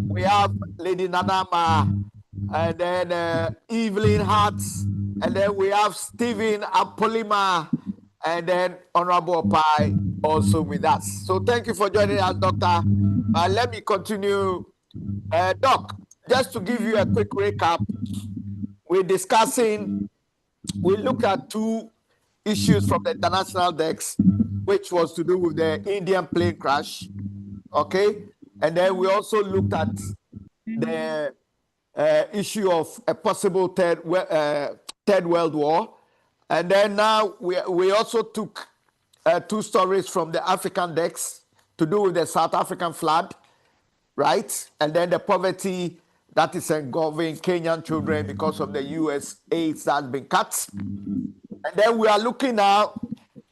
we have Lady Nanama, and then Evelyn Hartz, and then we have Stephen Apolima, and then Honorable Pai also with us. So thank you for joining us, Doctor. Let me continue. Doc, just to give you a quick recap, we looked at two issues from the international decks, which was to do with the Indian plane crash, okay? And then we also looked at the issue of a possible third World War. And then now we also took two stories from the African decks to do with the South African flood, right? And then the poverty that is engulfing Kenyan children because of the US aids that has been cut. And then we are looking now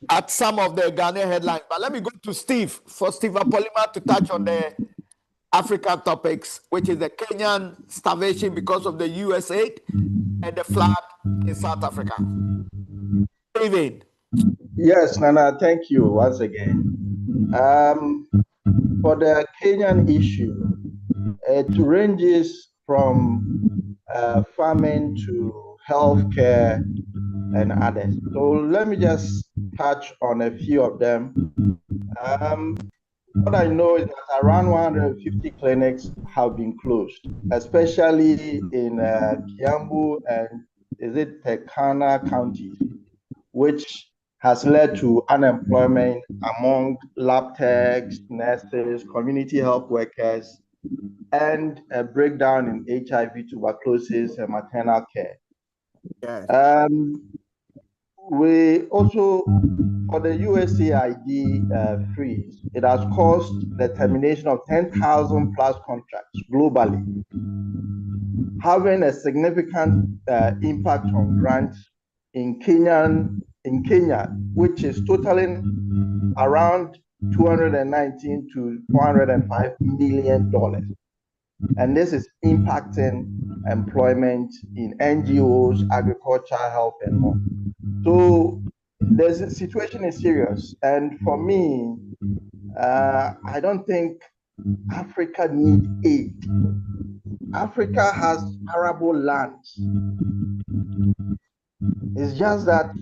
at some of the Ghanaian headlines. But let me go to Steve, for Steve Apolima to touch on the African topics, which is the Kenyan starvation because of the US aid and the flood in South Africa. David. Yes, Nana, thank you once again. For the Kenyan issue, it ranges from farming to healthcare and others. So let me just touch on a few of them. What I know is that around 150 clinics have been closed, especially in Kiambu and Tekana counties, which has led to unemployment among lab techs, nurses, community health workers, and a breakdown in HIV, tuberculosis, and maternal care. Yes. We also, for the USAID freeze, it has caused the termination of 10,000 plus contracts globally, having a significant impact on grants in Kenya, which is totaling around $219 to $405 million. And this is impacting employment in NGOs, agriculture, health, and more. So the situation is serious. And for me, I don't think Africa needs aid. Africa has arable lands. It's just that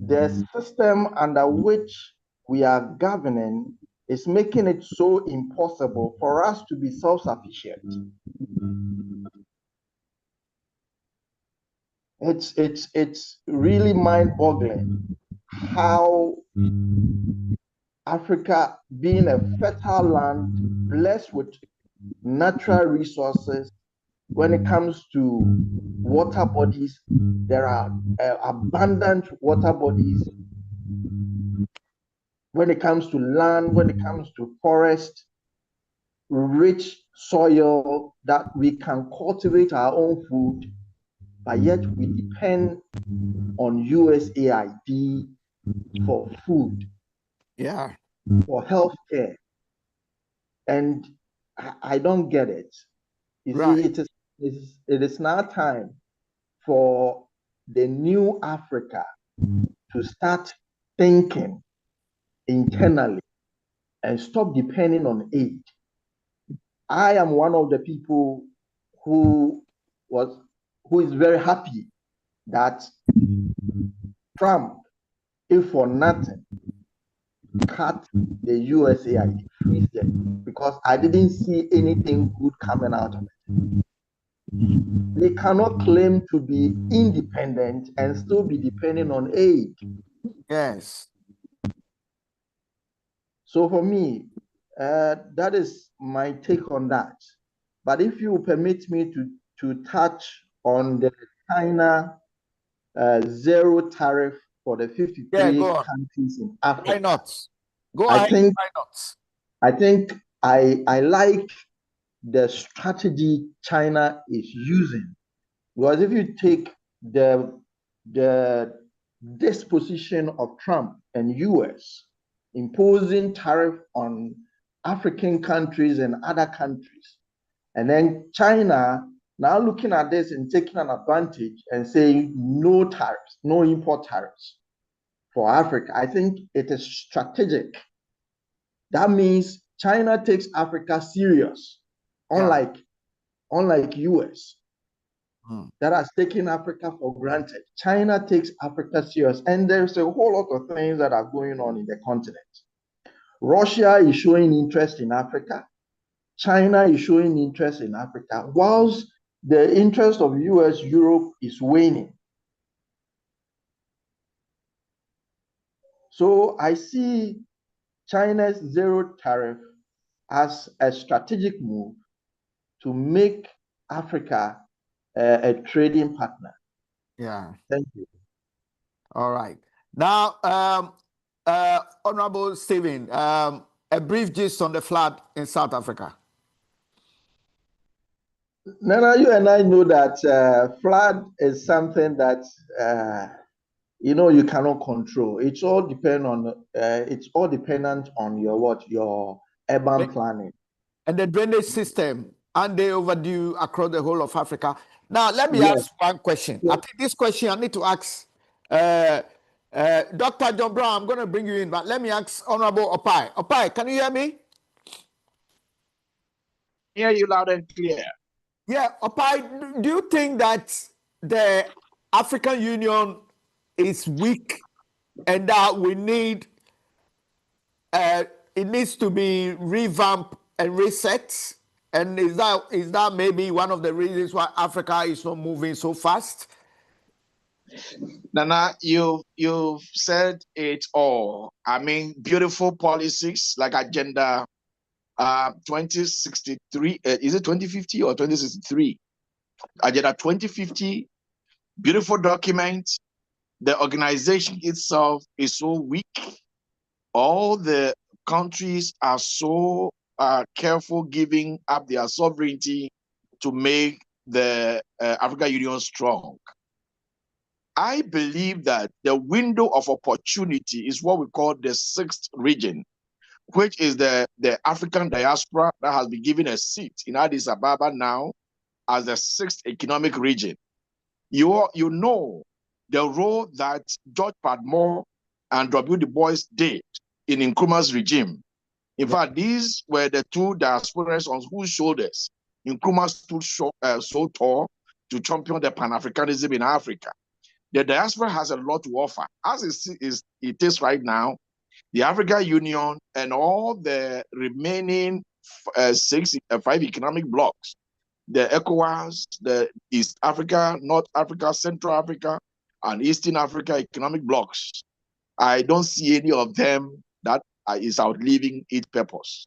the system under which we are governing is making it so impossible for us to be self-sufficient. It's really mind-boggling how Africa, being a fertile land blessed with natural resources, when it comes to water bodies, there are abundant water bodies. When it comes to land, when it comes to forest, rich soil that we can cultivate our own food, but yet we depend on USAID for food, for healthcare. And I don't get it. You see, it is now time for the new Africa to start thinking internally and stop depending on aid. I am one of the people who is very happy that Trump, if for nothing, cut the USAID, freeze them, because I didn't see anything good coming out of it. They cannot claim to be independent and still be depending on aid. Yes. So for me, that is my take on that. But if you permit me to touch on the China zero tariff for the 53 countries in Africa. Why not? Go ahead. Why not? I like the strategy China is using, because if you take the disposition of Trump and US imposing tariff on African countries and other countries, and then China now looking at this and taking an advantage and saying no tariffs, no import tariffs for Africa, I think it is strategic. That means China takes Africa serious, unlike US that has taken Africa for granted. China takes Africa serious, and there's a whole lot of things that are going on in the continent. Russia is showing interest in Africa. China is showing interest in Africa, whilst the interest of US, Europe is waning. So I see China's zero tariff as a strategic move to make Africa a trading partner. Yeah. Thank you. All right. Now, Honorable Stephen, a brief gist on the flood in South Africa. Nana, you and I know that flood is something that you cannot control. It's all dependent on your urban planning and the drainage system. And they overdue across the whole of Africa. Now, let me ask one question. I think this question I need to ask Dr. John Brown. I'm going to bring you in, but let me ask Honorable Opai. Opai, can you hear me? Hear you loud and clear. Yeah, Opai, do you think that the African Union is weak and that we need it needs to be revamped and reset? And is that maybe one of the reasons why Africa is not moving so fast? Nana, you've said it all. I mean, beautiful policies like Agenda 2063. Is it 2050 or 2063? Agenda 2050, beautiful document. The organization itself is so weak. All the countries are so careful giving up their sovereignty to make the African Union strong. I believe that the window of opportunity is what we call the sixth region, which is the African diaspora that has been given a seat in Addis Ababa now as the sixth economic region. You know the role that George Padmore and W. Du Bois did in Nkrumah's regime. In fact, these were the two diasporas on whose shoulders Nkrumah stood so tall to champion the Pan-Africanism in Africa. The diaspora has a lot to offer. As it is right now, the African Union and all the remaining 5 economic blocks, the ECOWAS, the East Africa, North Africa, Central Africa, and Eastern Africa economic blocks, I don't see any of them that is outliving its purpose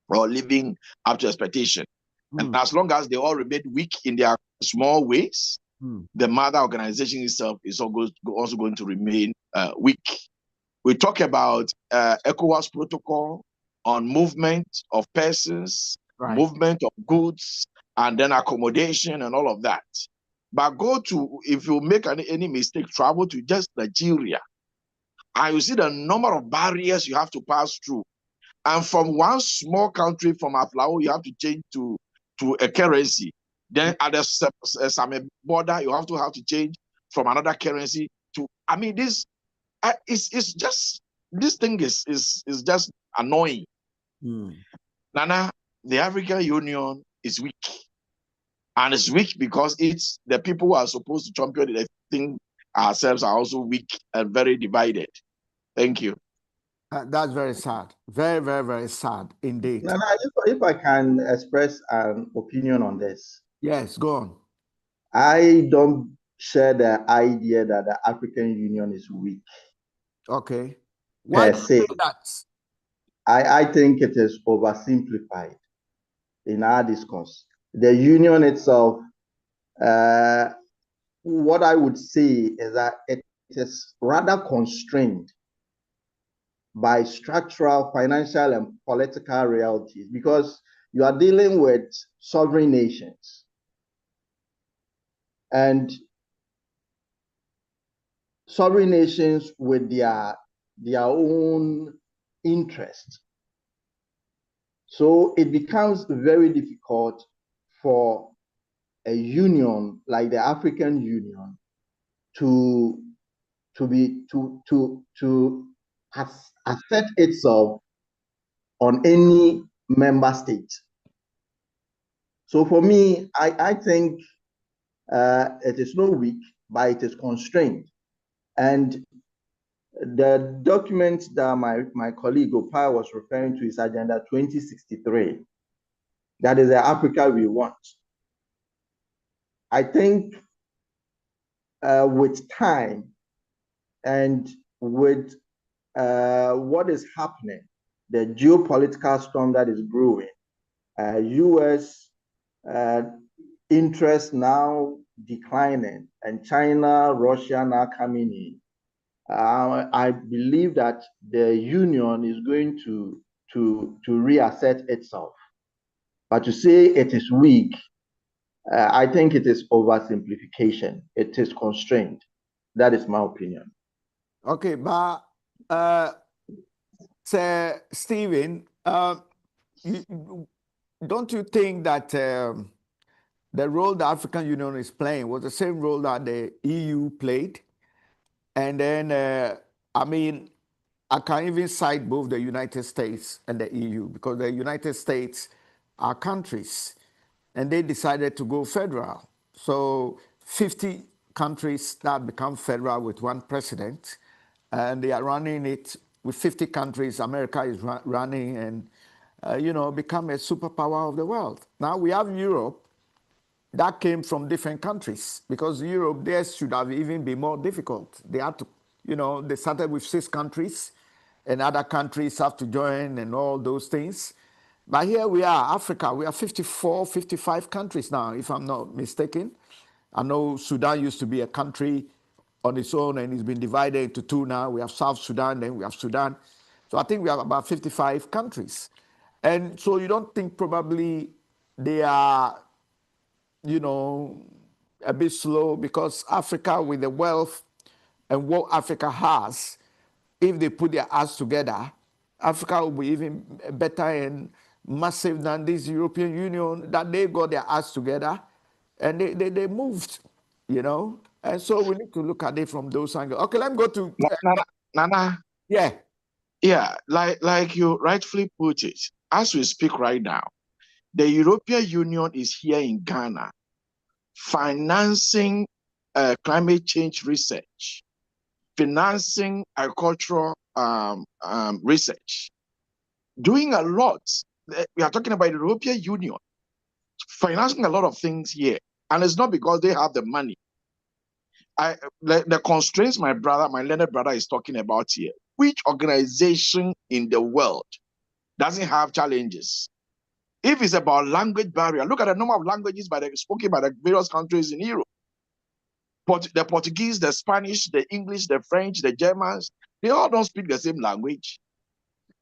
or living up to expectation. And as long as they all remain weak in their small ways, the mother organization itself is also going to remain weak. We talk about ECOWAS protocol on movement of persons, movement of goods, and then accommodation and all of that. But if you make any mistake, travel to just Nigeria, and you see the number of barriers you have to pass through. And from one small country, from Aflao, you have to change to a currency. Then at the Same border, you have to change from another currency to. I mean, this it's just this thing is just annoying. Nana, the African Union is weak, and it's weak because it's the people who are supposed to champion it. I think ourselves are also weak and very divided. Thank you. That's very sad. Very, very, very sad indeed. Nana, if I can express an opinion on this. Yes, go on. I don't share the idea that the African Union is weak. Okay. Why do you say that? I think it is oversimplified in our discourse. The union itself, what I would say is that it is rather constrained by structural, financial, and political realities, because you are dealing with sovereign nations. And sovereign nations with their own interest. So it becomes very difficult for a union like the African Union to assert itself on any member state. So for me, I think it is not weak, but it is constrained. And the document that my colleague Opai was referring to is Agenda 2063. That is the Africa we want. I think with time and with what is happening, the geopolitical storm that is brewing, US interest now declining, and China, Russia now coming in, I believe that the union is going to reassert itself. But to say it is weak, I think it is oversimplification. It is constrained. That is my opinion. Okay, but Sir Stephen, don't you think that the role the African Union is playing was the same role that the EU played? And then, I mean, I can even cite both the United States and the EU, because the United States are countries, and they decided to go federal. So 50 countries that become federal with one president, and they are running it with 50 countries. America is running and, become a superpower of the world. Now we have Europe. That came from different countries, because Europe, theirs should have even been more difficult. They had to, they started with 6 countries, and other countries have to join and all those things. But here we are, Africa, we are 54, 55 countries now, if I'm not mistaken. I know Sudan used to be a country on its own, and it's been divided into 2 now. We have South Sudan, then we have Sudan. So I think we have about 55 countries. And so you don't think probably they are, a bit slow, because Africa, with the wealth and what Africa has, if they put their ass together, Africa will be even better and massive than this European Union, that they got their ass together and they moved, And so we need to look at it from those angles. Okay, let me go to Nana. Yeah. Yeah, like you rightfully put it, as we speak right now, the European Union is here in Ghana financing climate change research, financing agricultural research, doing a lot. We are talking about the European Union financing a lot of things here. And it's not because they have the money. The constraints my learned brother is talking about here, which organization in the world doesn't have challenges? If it's about language barrier, look at the number of languages spoken by the various countries in Europe. The Portuguese, the Spanish, the English, the French, the Germans, they all don't speak the same language.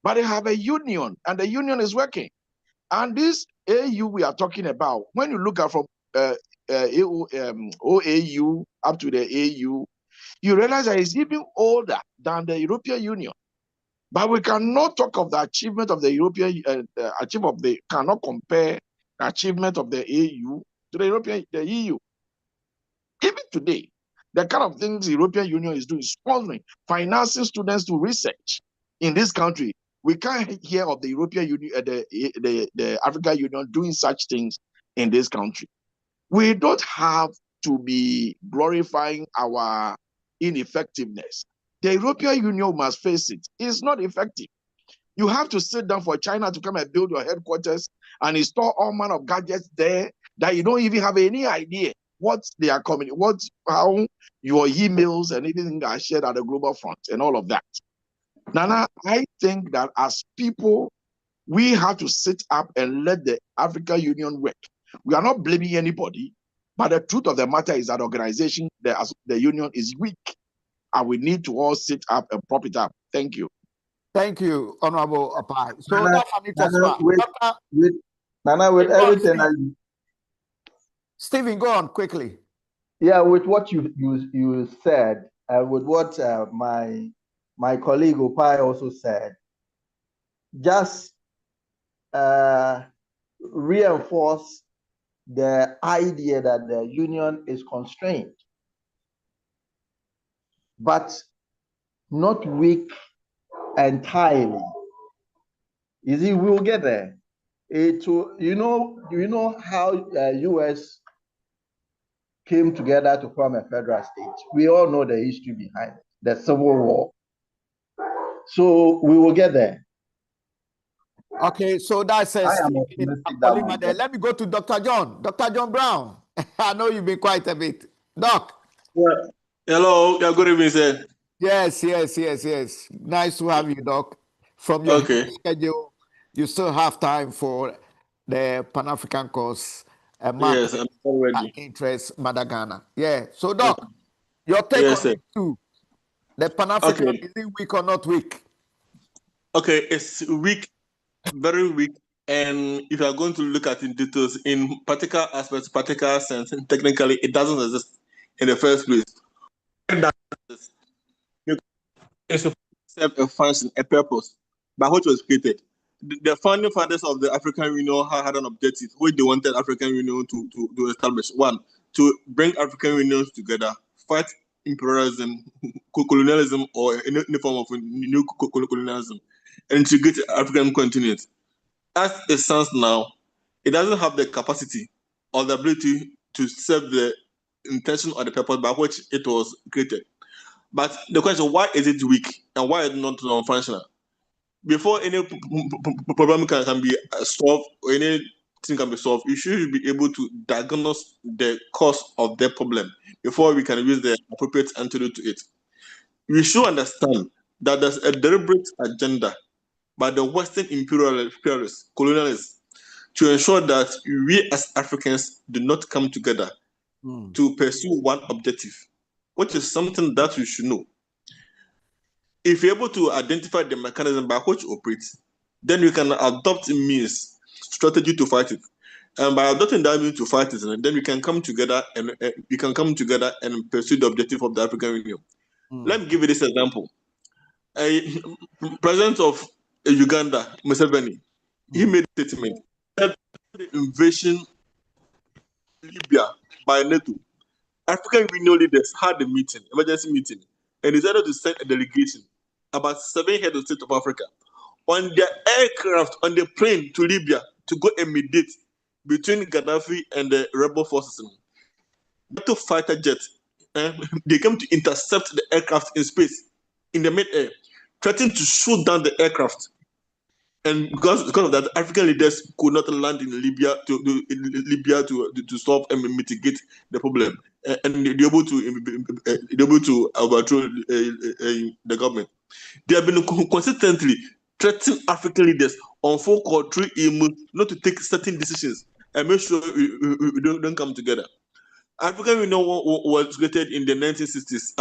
But they have a union, and the union is working. And this AU we are talking about, when you look at from OAU up to the AU, you realize that it's even older than the European Union. But we cannot talk of the achievement of the European cannot compare the achievement of the AU to the EU. Even today, the kind of things the European Union is doing, sponsoring, financing students to research in this country. We can't hear of the European Union, the African Union doing such things in this country. We don't have to be glorifying our ineffectiveness. The European Union must face it. It's not effective. You have to sit down for China to come and build your headquarters and install all manner of gadgets there that you don't even have any idea what they are coming, how your emails and everything are shared at the global front and all of that. Nana, I think that as people, we have to sit up and let the African Union work. We are not blaming anybody, but the truth of the matter is that organization, the union is weak, and we need to all sit up and prop it up. Thank you. Thank you, Honorable Apai. So Nana, that's an interesting Nana, with everything. Stephen, go on quickly. Yeah, with what you said, with what my colleague Opai also said, just reinforce the idea that the union is constrained, but not weak entirely. You see, we'll get there. You know how US came together to form a federal state. We all know the history behind it, the Civil War. So we will get there. Okay, so that says, let me go to Dr. John. Dr. John Brown. I know you've been quite a bit. Doc. Yeah. Hello. Yeah, good evening, sir. Yes. Nice to have you, Doc. From your schedule, you still have time for the Pan-African course. Yes, I'm already. Interest Madagana. Yeah. So, Doc, your take on it too. The Pan-African, is it weak or not weak? Okay, it's weak, very weak. And if you are going to look at in details, in particular aspects, particular sense, and technically, it doesn't exist in the first place. It's to serve a function, a purpose, by which was created. The founding fathers of the African Union had an objective, which they wanted African Union to establish. One, to bring African unions together, fight imperialism, colonialism, or any form of new colonialism, and integrate the African continent. As it stands now, it doesn't have the capacity or the ability to serve the intention or the purpose by which it was created. But the question, why is it weak and why is it not non-functional? Before any problem can be solved or anything can be solved, you should be able to diagnose the cause of the problem before we can use the appropriate antidote to it. We should understand that there's a deliberate agenda by the Western imperialists, colonialists, to ensure that we as Africans do not come together to pursue one objective, which is something that we should know. If you're able to identify the mechanism by which it operates, then you can adopt means, strategy to fight it. And by adopting that means to fight it, then we can come together and pursue the objective of the African Union. Let me give you this example. President of Uganda, Museveni, he made a statement that the invasion of Libya by NATO, African Union leaders had a meeting, emergency meeting, and decided to send a delegation, about 7 heads of state of Africa, on their aircraft, on the plane to Libya to go and mediate between Gaddafi and the rebel forces. NATO fighter jets, they came to intercept the aircraft in space, in the mid-air, threatening to shoot down the aircraft. And because of that, African leaders could not land in Libya to solve and mitigate the problem, and they're able to overthrow the government. They have been consistently threaten African leaders on phone call through email not to take certain decisions and make sure we don't come together. African Union was created in the 1960s,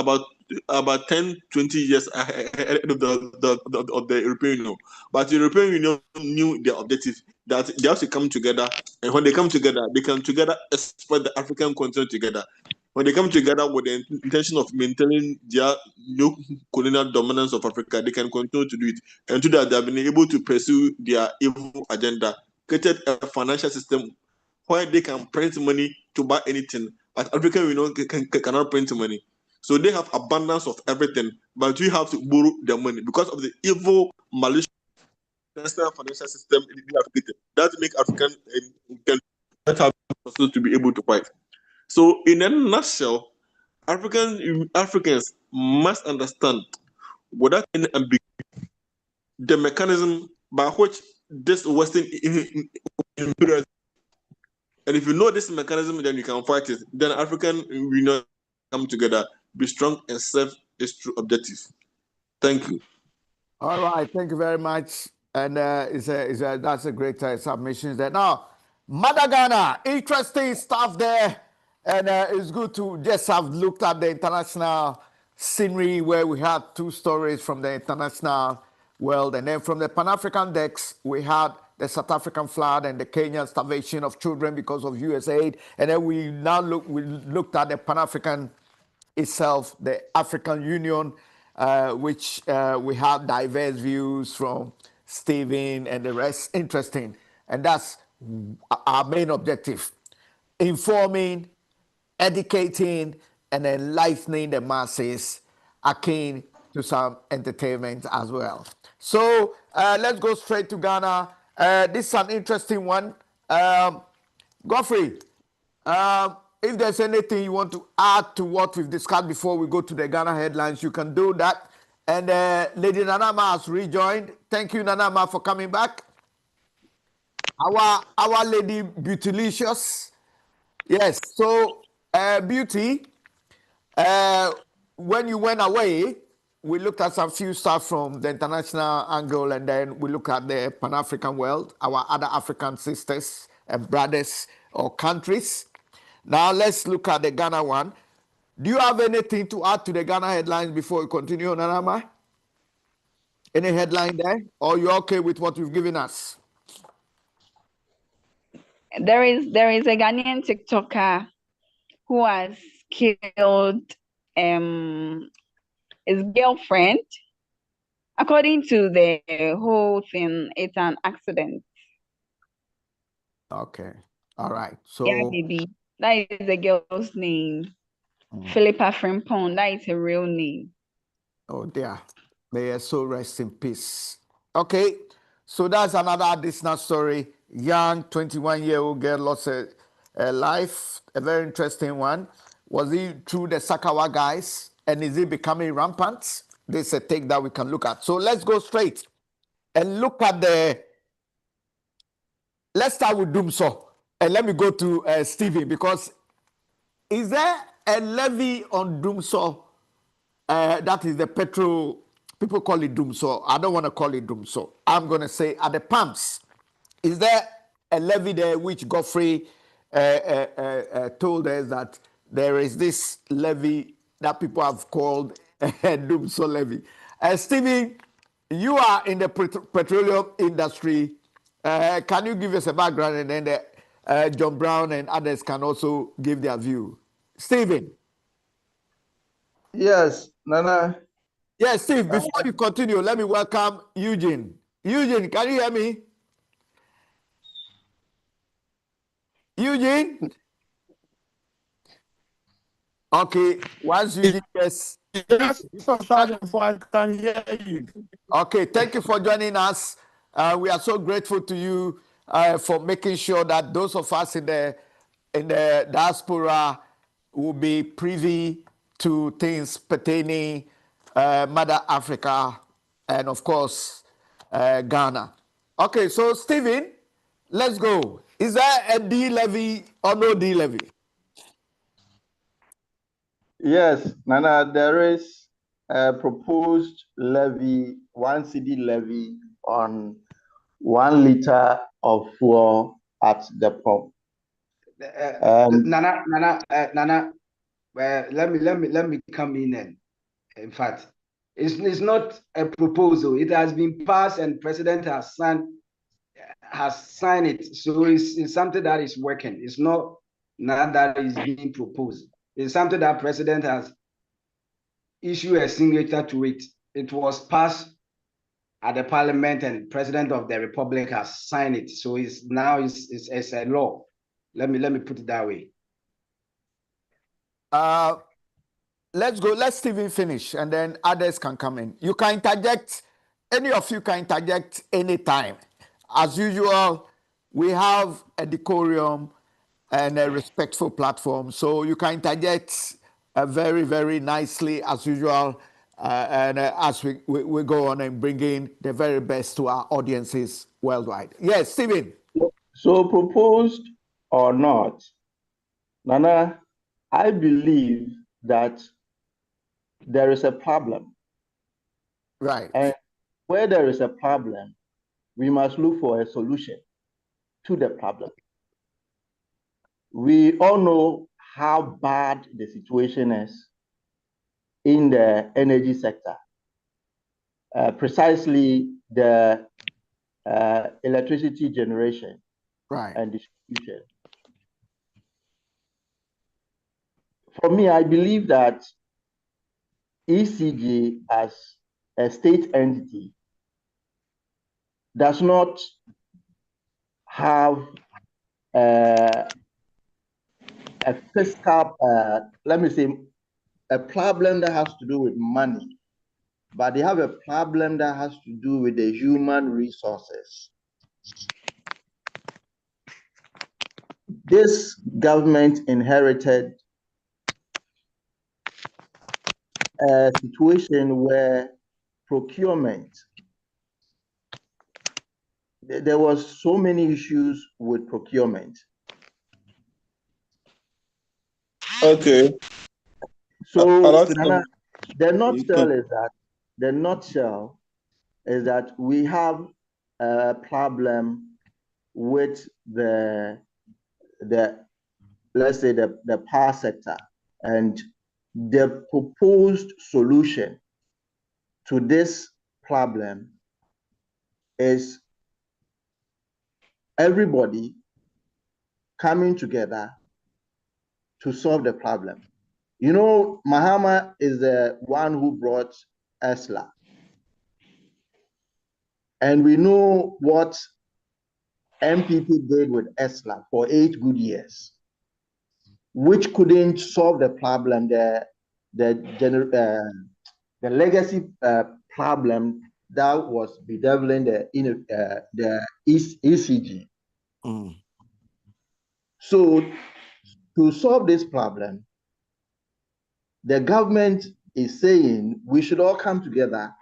about 10, 20 years ahead of the European Union. But the European Union knew their objective, that they have to come together, and when they come together exploit the African continent together. When they come together with the intention of maintaining their new colonial dominance of Africa, they can continue to do it. And to that, they have been able to pursue their evil agenda, created a financial system where they can print money to buy anything, but African Union cannot print money. So they have abundance of everything, but we have to borrow their money because of the evil, malicious financial system they have created. That makes African to be able to fight. So, in a nutshell, Africans must understand without any ambiguity the mechanism by which this Western imperialism, and if you know this mechanism, then you can fight it. Then African Union come together, be strong, and serve its true objective. Thank you. All right, thank you very much. And that's a great submission there. Now, Mother Ghana, interesting stuff there. And it's good to just have looked at the international scenery where we had two stories from the international world. And then from the Pan-African decks, we had the South African flood and the Kenyan starvation of children because of USAID. And then we looked at the Pan-African itself, the African Union, which we have diverse views from Stephen and the rest. Interesting. And that's our main objective: informing, educating, and enlightening the masses, akin to some entertainment as well. So let's go straight to Ghana. This is an interesting one. Godfrey, if there's anything you want to add to what we've discussed before we go to the Ghana headlines, you can do that. And Lady Nanama has rejoined. Thank you, Nanama, for coming back. Our Lady Beautylicious. Yes, so Beauty, when you went away, we looked at some few stuff from the international angle, and then we look at the Pan-African world, our other African sisters and brothers or countries. Now let's look at the Ghana one. Do you have anything to add to the Ghana headlines before we continue, Nanama? Any headline there? Or you're okay with what you've given us? There is a Ghanaian TikToker who has killed his girlfriend. According to the whole thing, it's an accident. Okay. All right. So yeah, baby. That is the girl's name. Philippa Frimpong. That is her real name. Oh dear. May her soul rest in peace. Okay. So that's another additional story. Young 21-year-old girl lost her life. A very interesting one. Was it through the Sakawa guys? And is it becoming rampant? This is a take that we can look at. So let's go straight and look at let's start with Dumso. And let me go to Stevie, because is there a levy on Dumso? That is the petrol. People call it Dumso. I don't want to call it Dumso. I'm going to say at the pumps. Is there a levy there which Godfrey told us that there is this levy that people have called Dumso levy? Stevie, you are in the petroleum industry. Can you give us a background, and then John Brown and others can also give their view? Stephen. Yes, Nana. Yes, Steve, before you continue, let me welcome Eugene. Eugene, can you hear me? Eugene? Okay, once Eugene gets... Yes, I can hear you. Okay, thank you for joining us. We are so grateful to you for making sure that those of us in the diaspora will be privy to things pertaining Mother Africa and, of course, Ghana. Okay, so Stephen, let's go. Is there a D levy or no D levy? Yes, Nana, there is a proposed levy, 1 cedi levy on 1 liter of fuel at the pump. Nana, let me come in, and in fact, it's not a proposal. It has been passed and President has signed it. So it's something that is working. It's not that is being proposed. It's something that President has issued a signature to it. It was passed at the Parliament and President of the Republic has signed it. So it's a law. Let me put it that way. Let's go. Let Stephen finish, and then others can come in. You can interject. Any of you can interject anytime. As usual, we have a decorum and a respectful platform, so you can interject very, very nicely as usual. And as we go on and bring in the very best to our audiences worldwide. Yes, Stephen. So proposed or not, Nana, I believe that there is a problem. Right. And where there is a problem, we must look for a solution to the problem. We all know how bad the situation is in the energy sector. Precisely the electricity generation and distribution. For me, I believe that ECG as a state entity does not have a fiscal, let me say, a problem that has to do with money, but they have a problem that has to do with the human resources. This government inherited a situation where procurement, there was so many issues with procurement. Okay. So the nutshell is that we have a problem with the let's say the power sector, and the proposed solution to this problem is everybody coming together to solve the problem. You know, Mahama is the one who brought ESLA. And we know what MPP did with ESLA for 8 good years, which couldn't solve the problem, the legacy problem that was bedeviling the ECG. So to solve this problem, the government is saying we should all come together,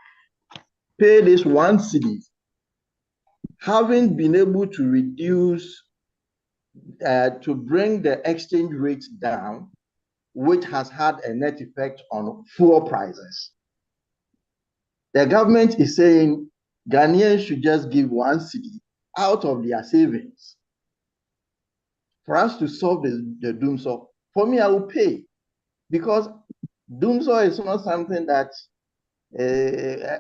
pay this 1 cedi, having been able to reduce, to bring the exchange rate down, which has had a net effect on fuel prices. The government is saying Ghanaians should just give 1 cedi out of their savings for us to solve the doomsday. For me, I will pay, because doomsday is not something that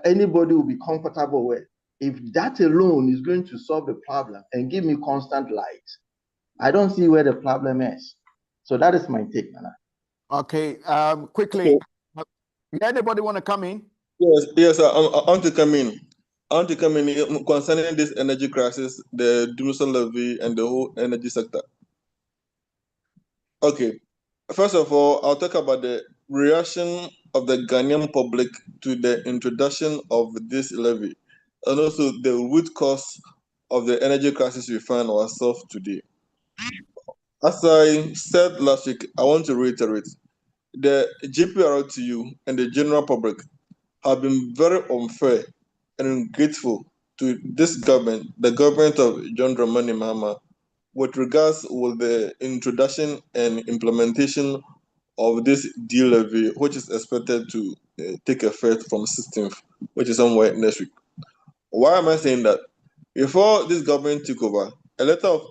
anybody will be comfortable with. If that alone is going to solve the problem and give me constant light, I don't see where the problem is. So that is my take, Nana. Okay, quickly. Anybody want to come in? Yes, I want to come in. I want to come in concerning this energy crisis, the doomsday levy, and the whole energy sector. Okay, first of all, I'll talk about the reaction of the Ghanaian public to the introduction of this levy, and also the root cause of the energy crisis we find ourselves today. As I said last week, I want to reiterate, the GPRTU and the general public have been very unfair and ungrateful to this government, the government of John Dramani Mahama, with regards with the introduction and implementation of this deal levy, which is expected to take effect from 16th, which is somewhere next week. Why am I saying that? Before this government took over, a liter of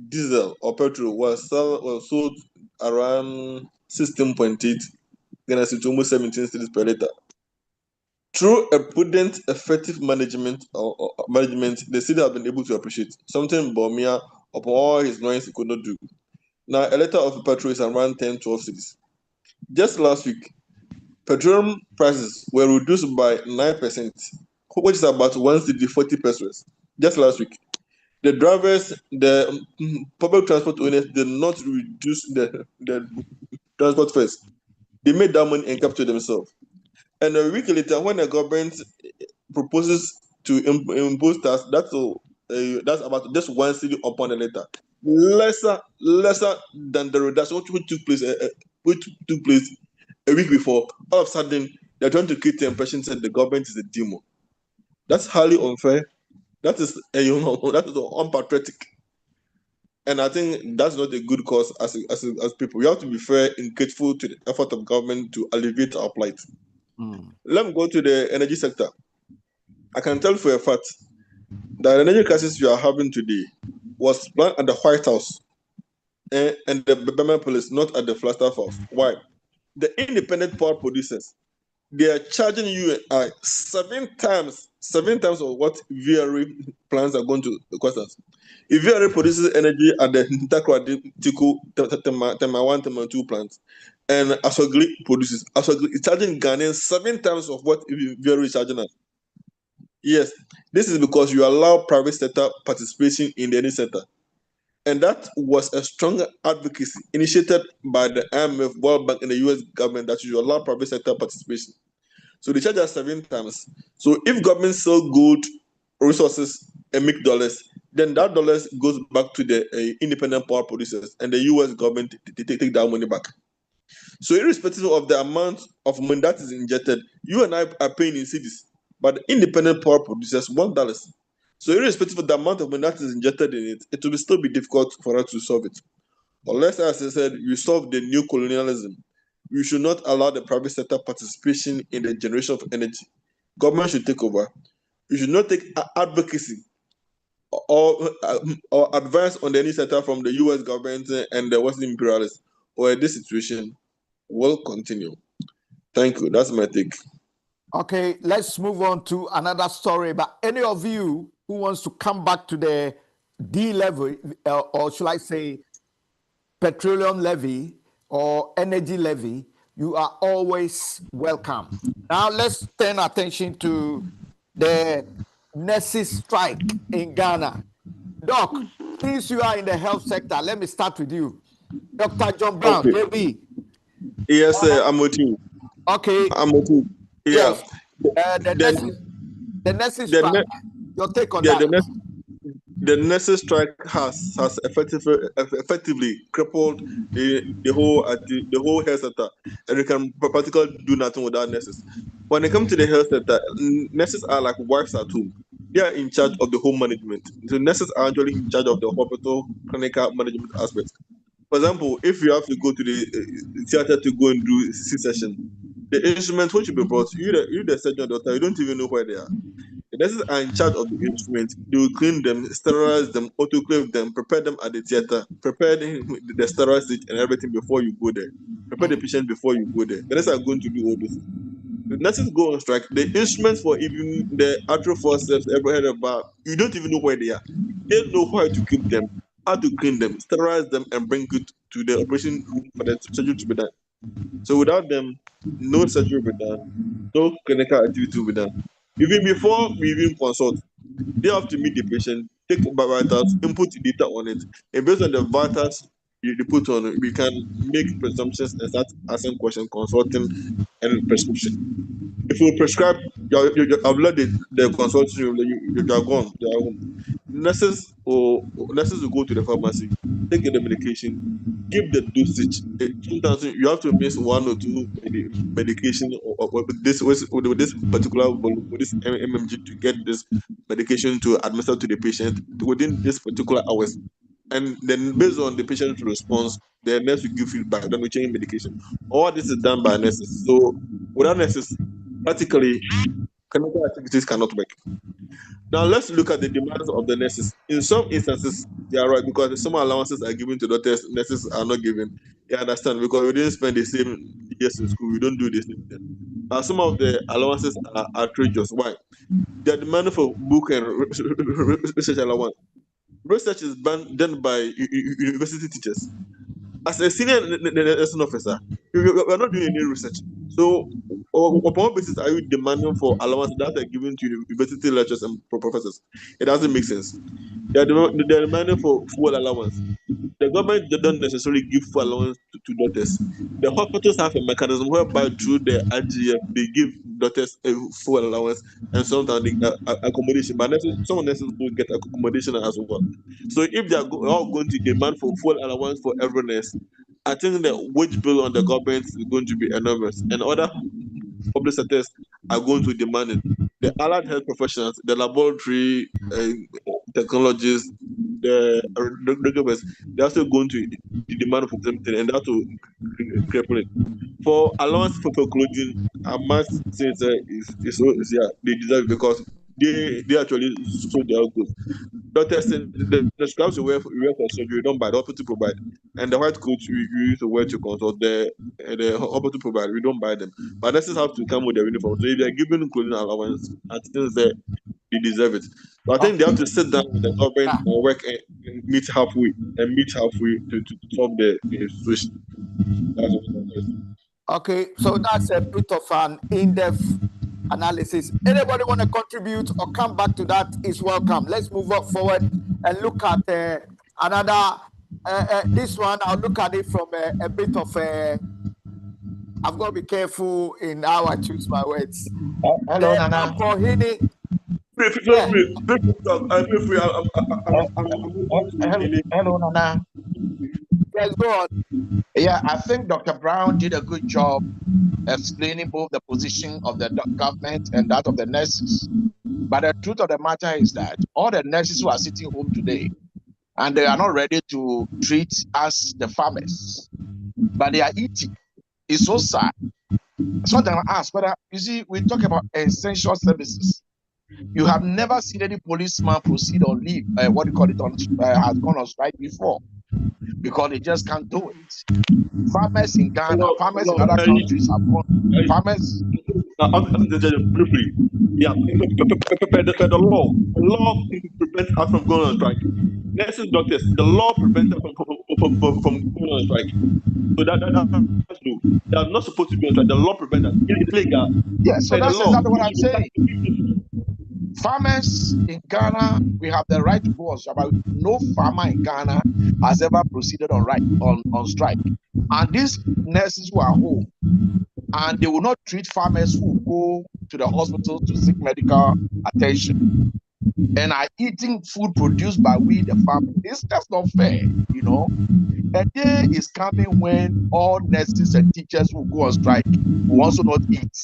diesel or petrol was sold around 16.8 Ghana cedis to almost 17 cedis per liter. Through a prudent, effective management, the city has been able to appreciate something Bawumia, upon all his noise, he could not do. Now, a liter of petrol is around 10, 12 cedis. Just last week, petroleum prices were reduced by 9%, which is about 1 cedi 40 pesos. Just last week, the drivers, the public transport owners did not reduce the transport fares. They made that money and kept to themselves. And a week later, when the government proposes to impose tax, that's about just 1 cedi upon the liter, lesser than the reduction which took place a week before. All of a sudden, they're trying to create the impression that the government is a demon. That's highly unfair. That is that is unpatriotic. And I think that's not a good cause as people. We have to be fair and grateful to the effort of government to alleviate our plight. Let me go to the energy sector. I can tell for a fact that the energy crisis we are having today was planned at the White House and the Burma Police, not at the Flagstaff House. Why? The independent power producers, they are charging you seven times of what VRA plants are going to cost us. If VRA produces energy at the Ntakradi, Tiku, Tema 1, Tema 2 plants, and Asogli produces, Asogli is charging Ghanaians 7 times of what VRA is charging us. Yes, this is because you allow private sector participation in the energy sector. And that was a strong advocacy initiated by the IMF, World Bank, and the US government that you allow private sector participation. So they charge us 7 times. So if government sell gold resources and make dollars, then that dollars goes back to the independent power producers, and the US government take that money back. So irrespective of the amount of money that is injected, you and I are paying in cedis, but the independent power producers $1. So irrespective of the amount of money that is injected in it, it will still be difficult for us to solve it. Unless, as I said, you solve the new colonialism, we should not allow the private sector participation in the generation of energy. Government should take over. You should not take advocacy or advice on the energy sector from the US government and the Western imperialists, or this situation will continue. Thank you. That's my take. Okay, let's move on to another story. But any of you who wants to come back to the D levy, or should I say petroleum levy or energy levy, you are always welcome. Now let's turn attention to the NESIS strike in Ghana. Doc, since you are in the health sector, let me start with you. Dr. John Brown, Okay. JB. Yes, sir, I'm with you. Okay. I'm with you. Yeah. Yes. The NESIS strike. Your take on that? The NESIS strike has effectively crippled the whole health sector, and we can practically do nothing without nurses. When it comes to the health sector, nurses are like wives at home. They are in charge of the home management. So nurses are actually in charge of the hospital clinical management aspect. For example, if you have to go to the theater to go and do C-section, the instruments which will be brought, you the surgeon doctor, you don't even know where they are. The nurses are in charge of the instruments. They will clean them, sterilize them, autoclave them, prepare them at the theater, prepare the sterile stage and everything before you go there. Prepare the patient before you go there. The nurses are going to do all this. The nurses go on strike. The instruments for even the arterial forceps, every about, you don't even know where they are. They know how to keep them, how to clean them, sterilize them, and bring it to the operation room for the surgery to be done. So without them, no surgery will be done, no clinical activity will be done. Even before we even consult, they have to meet the patient, take vitals, input data on it, and based on the vitals you put on it, we can make presumptions and start asking questions, consulting, and prescription. If you prescribe, I've let the consultation, you're gone, you're home. Nurses will go to the pharmacy, take the medication, give the dosage. Sometimes you have to miss 1 or 2 medication or with this particular volume, with this mmg to get this medication to administer to the patient within this particular hours. And then based on the patient's response, the nurse will give feedback, then we change medication. All this is done by nurses. So without nurses, practically clinical activities cannot work. Now let's look at the demands of the nurses. In some instances, they are right because some allowances are given to doctors, nurses are not given. You understand? Because we didn't spend the same years in school, we don't do the same thing. Now some of the allowances are outrageous. Why? They are demanding for book and research allowance. Research is done by university teachers. As a senior nursing officer, we're not doing any research. So, upon what basis are you demanding for allowance that are given to university lecturers and professors? It doesn't make sense. They're demanding for full allowance. The government don't necessarily give full allowance to doctors. The hospitals have a mechanism whereby through the IGF they give doctors a full allowance and sometimes they, accommodation. But some nurses will get accommodation as well. So if they are all going to demand for full allowance for every nurse, I think the wage bill on the government is going to be enormous, and other public sectors are going to demand it. The allied health professionals, the laboratory technologists, the regulars, they're also going to demand for something, and that will cripple it. For allowance for clothing, I must say yeah, they deserve it because they actually sold their goods. Doctors say the scrubs you wear for surgery, you don't buy, the hospital provide. And the white coats you use to wear to consult, the hospital provide, we don't buy them. But nurses have to come with their uniform. So if they're given clothing allowance, I think that they deserve it. But I think they have to sit down with the government and work and meet halfway to solve the situation. That's what it is. Okay, so that's a bit of an in-depth analysis. Anybody want to contribute or come back to that is welcome. Let's move forward and look at another. This one, I'll look at it from a bit of a. I've got to be careful in how I choose my words. Hello, Nana. Hello, Nana. Yes, go on. Yeah, I think Dr. Brown did a good job explaining both the position of the government and that of the nurses. But the truth of the matter is that all the nurses who are sitting home today, and they are not ready to treat us, the farmers, but they are eating. It's so sad. Sometimes I ask whether, you see, we talk about essential services. You have never seen any policeman proceed on leave, has gone on strike before, because they just can't do it. Farmers in Ghana, farmers in other countries have gone. Farmers. Briefly, yeah, the law prevents us from going on strike. Nurses, doctors, the law prevents us from going on strike. So that's no. They are not supposed to be on strike. The law prevents us. It's legal. Yeah, so that's exactly what I'm saying. Farmers in Ghana, we have the right to go on strike, but no farmer in Ghana has ever proceeded on strike. And these nurses who are home, and they will not treat farmers who go to the hospital to seek medical attention and are eating food produced by we, the farmers. It's just not fair, you know. A day is coming when all nurses and teachers will go on strike, will also not eat.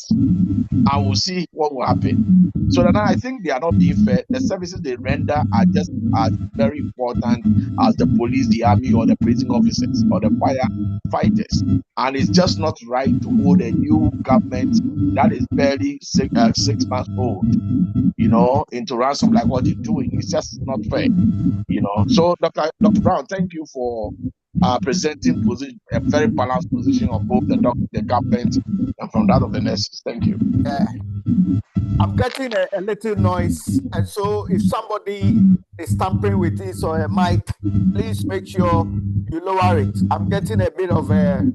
I will see what will happen. So then I think they are not being fair. The services they render are just as very important as the police, the army, or the prison officers, or the firefighters. And it's just not right to hold a new government that is barely 6 months old, you know, into ransom like what they're doing. It's just not fair, you know. So Dr. Brown, thank you for presenting a very balanced position of both the government and from that of the nurses. Thank you. I'm getting a little noise, and so if somebody is tampering with this or a mic, please make sure you lower it. I'm getting a bit of an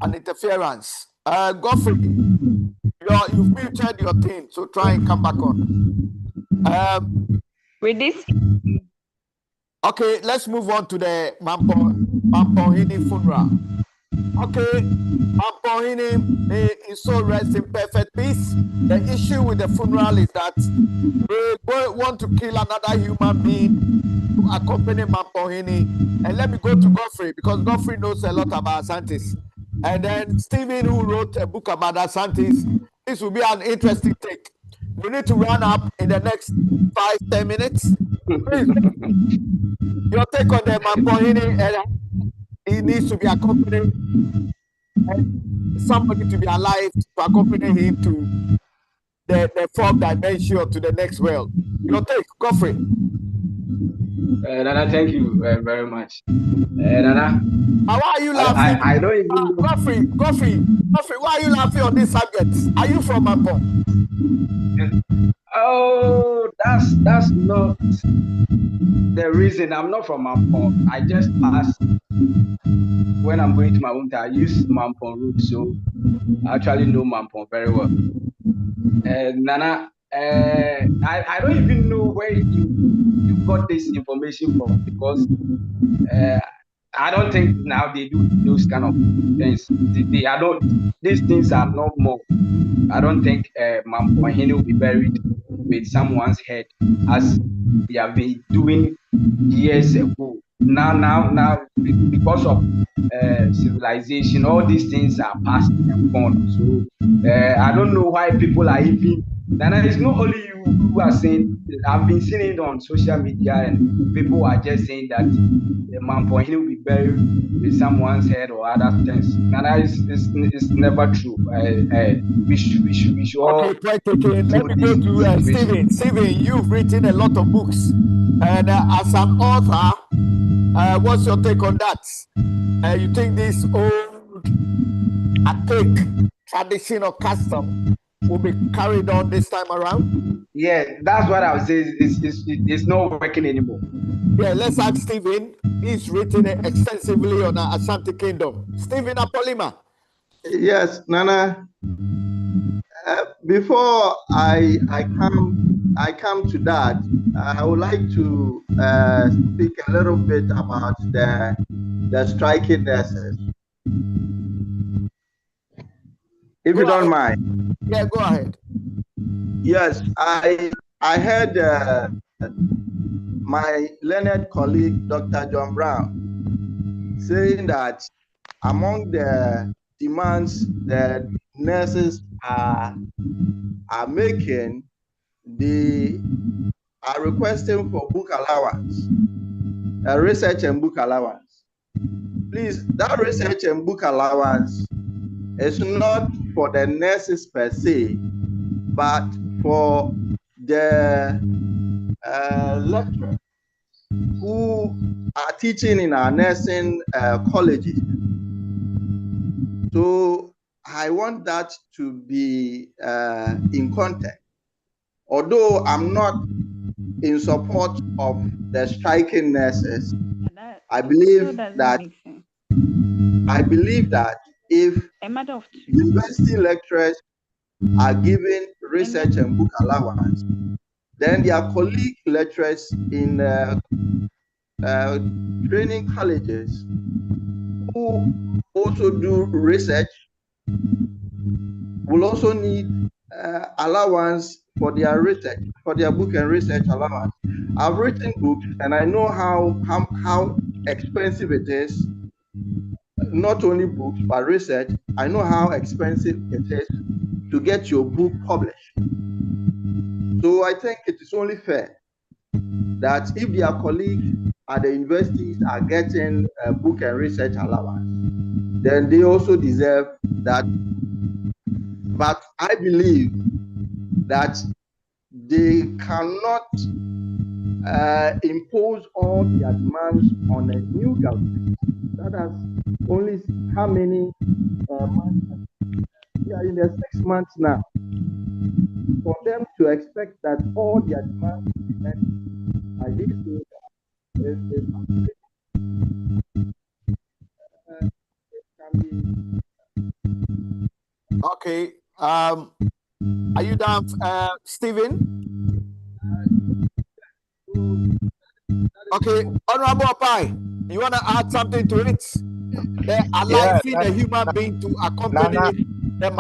interference. Godfrey, you've muted your thing, so try and come back on. With this. Okay, let's move on to the Mampohini funeral. Okay, Mampohini is so rest in perfect peace. The issue with the funeral is that they want to kill another human being to accompany Mampohini. And let me go to Godfrey, because Godfrey knows a lot about Asantes. And then Stephen, who wrote a book about Asantes. This will be an interesting take. We need to run up in the next 5-10 minutes. Please, your take on the Mampohini, and he needs to be accompanied, and somebody to be alive to accompany him to the fourth dimension to the next world. Your take, Godfrey. Nana, thank you very much. Nana, Why are you laughing? I don't even know. Godfrey, why are you laughing on this subject? Are you from Mampo? Oh, that's not the reason. I'm not from Mampo. I just pass when I'm going to my hometown. I use Mampo route, so I actually know Mampo very well. Nana, I don't even know where you got this information from, because I don't think now they do those kind of things. These things are not more. I don't think Mampo Hine will be buried with someone's head as they have been doing years ago. Now, because of civilization, all these things are past and gone. So I don't know why people are even. And it's not only you who are saying. I've been seeing it on social media, and people are just saying that the Mampo Hine will be buried with someone's head or other things. And it's never true. We should all. Okay, point taken. Let me go to Stephen. Stephen, you've written a lot of books, and as an author, what's your take on that? You think this old archaic tradition or custom will be carried on this time around? Yeah, that's what I would say. It's not working anymore. Yeah, let's ask Stephen. He's written extensively on Ashanti Kingdom. Stephen Apolima. Yes, Nana. Before I come to that, I would like to speak a little bit about the striking nurses. If you don't mind. Yeah, go ahead. Yes, I heard my learned colleague, Dr. John Brown, saying that among the demands that nurses are making, they are requesting for book allowance, research and book allowance. Please, that research and book allowance is not for the nurses per se, but for the lecturers who are teaching in our nursing colleges. So I want that to be in context. Although I'm not in support of the striking nurses, I believe that if university lecturers are given research and book allowance, then their colleague lecturers in training colleges who also do research will also need allowance for their research, for their book and research allowance. I've written books and I know how expensive it is. Not only books, but research. I know how expensive it is to get your book published. So I think it is only fair that if their colleagues at the universities are getting a book and research allowance, then they also deserve that. But I believe that they cannot impose all their demands on a new government that has only how many months? We are in the 6 months now. For them to expect that all their demands be met by this new government Okay. Are you done, Stephen? Okay, Honorable Pai, you want to add something to it? They're allowing the human being to accompany them.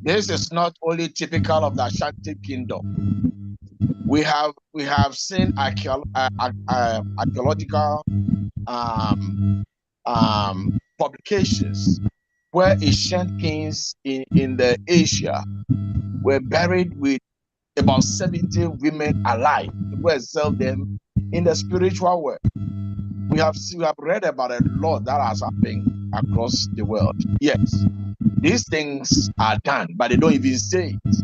This is not only typical of the Ashanti Kingdom. We have seen archaeological publications where ancient kings in the Asia were buried with about 70 women alive. People sell them in the spiritual world. We have read about a lot that has happened across the world. Yes, These things are done, but they don't even say it.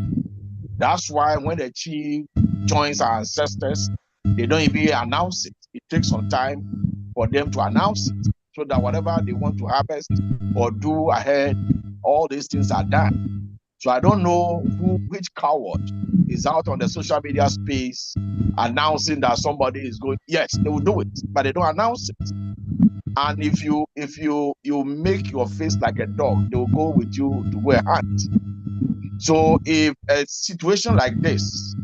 That's why when the chief joins our ancestors, they don't even announce it. It takes some time for them to announce it, so that whatever they want to harvest or do ahead, all these things are done. So I don't know which coward is out on the social media space announcing that somebody is going. Yes, they will do it, but they don't announce it. And if you make your face like a dog, they will go with you to go and hunt. So if a situation like this,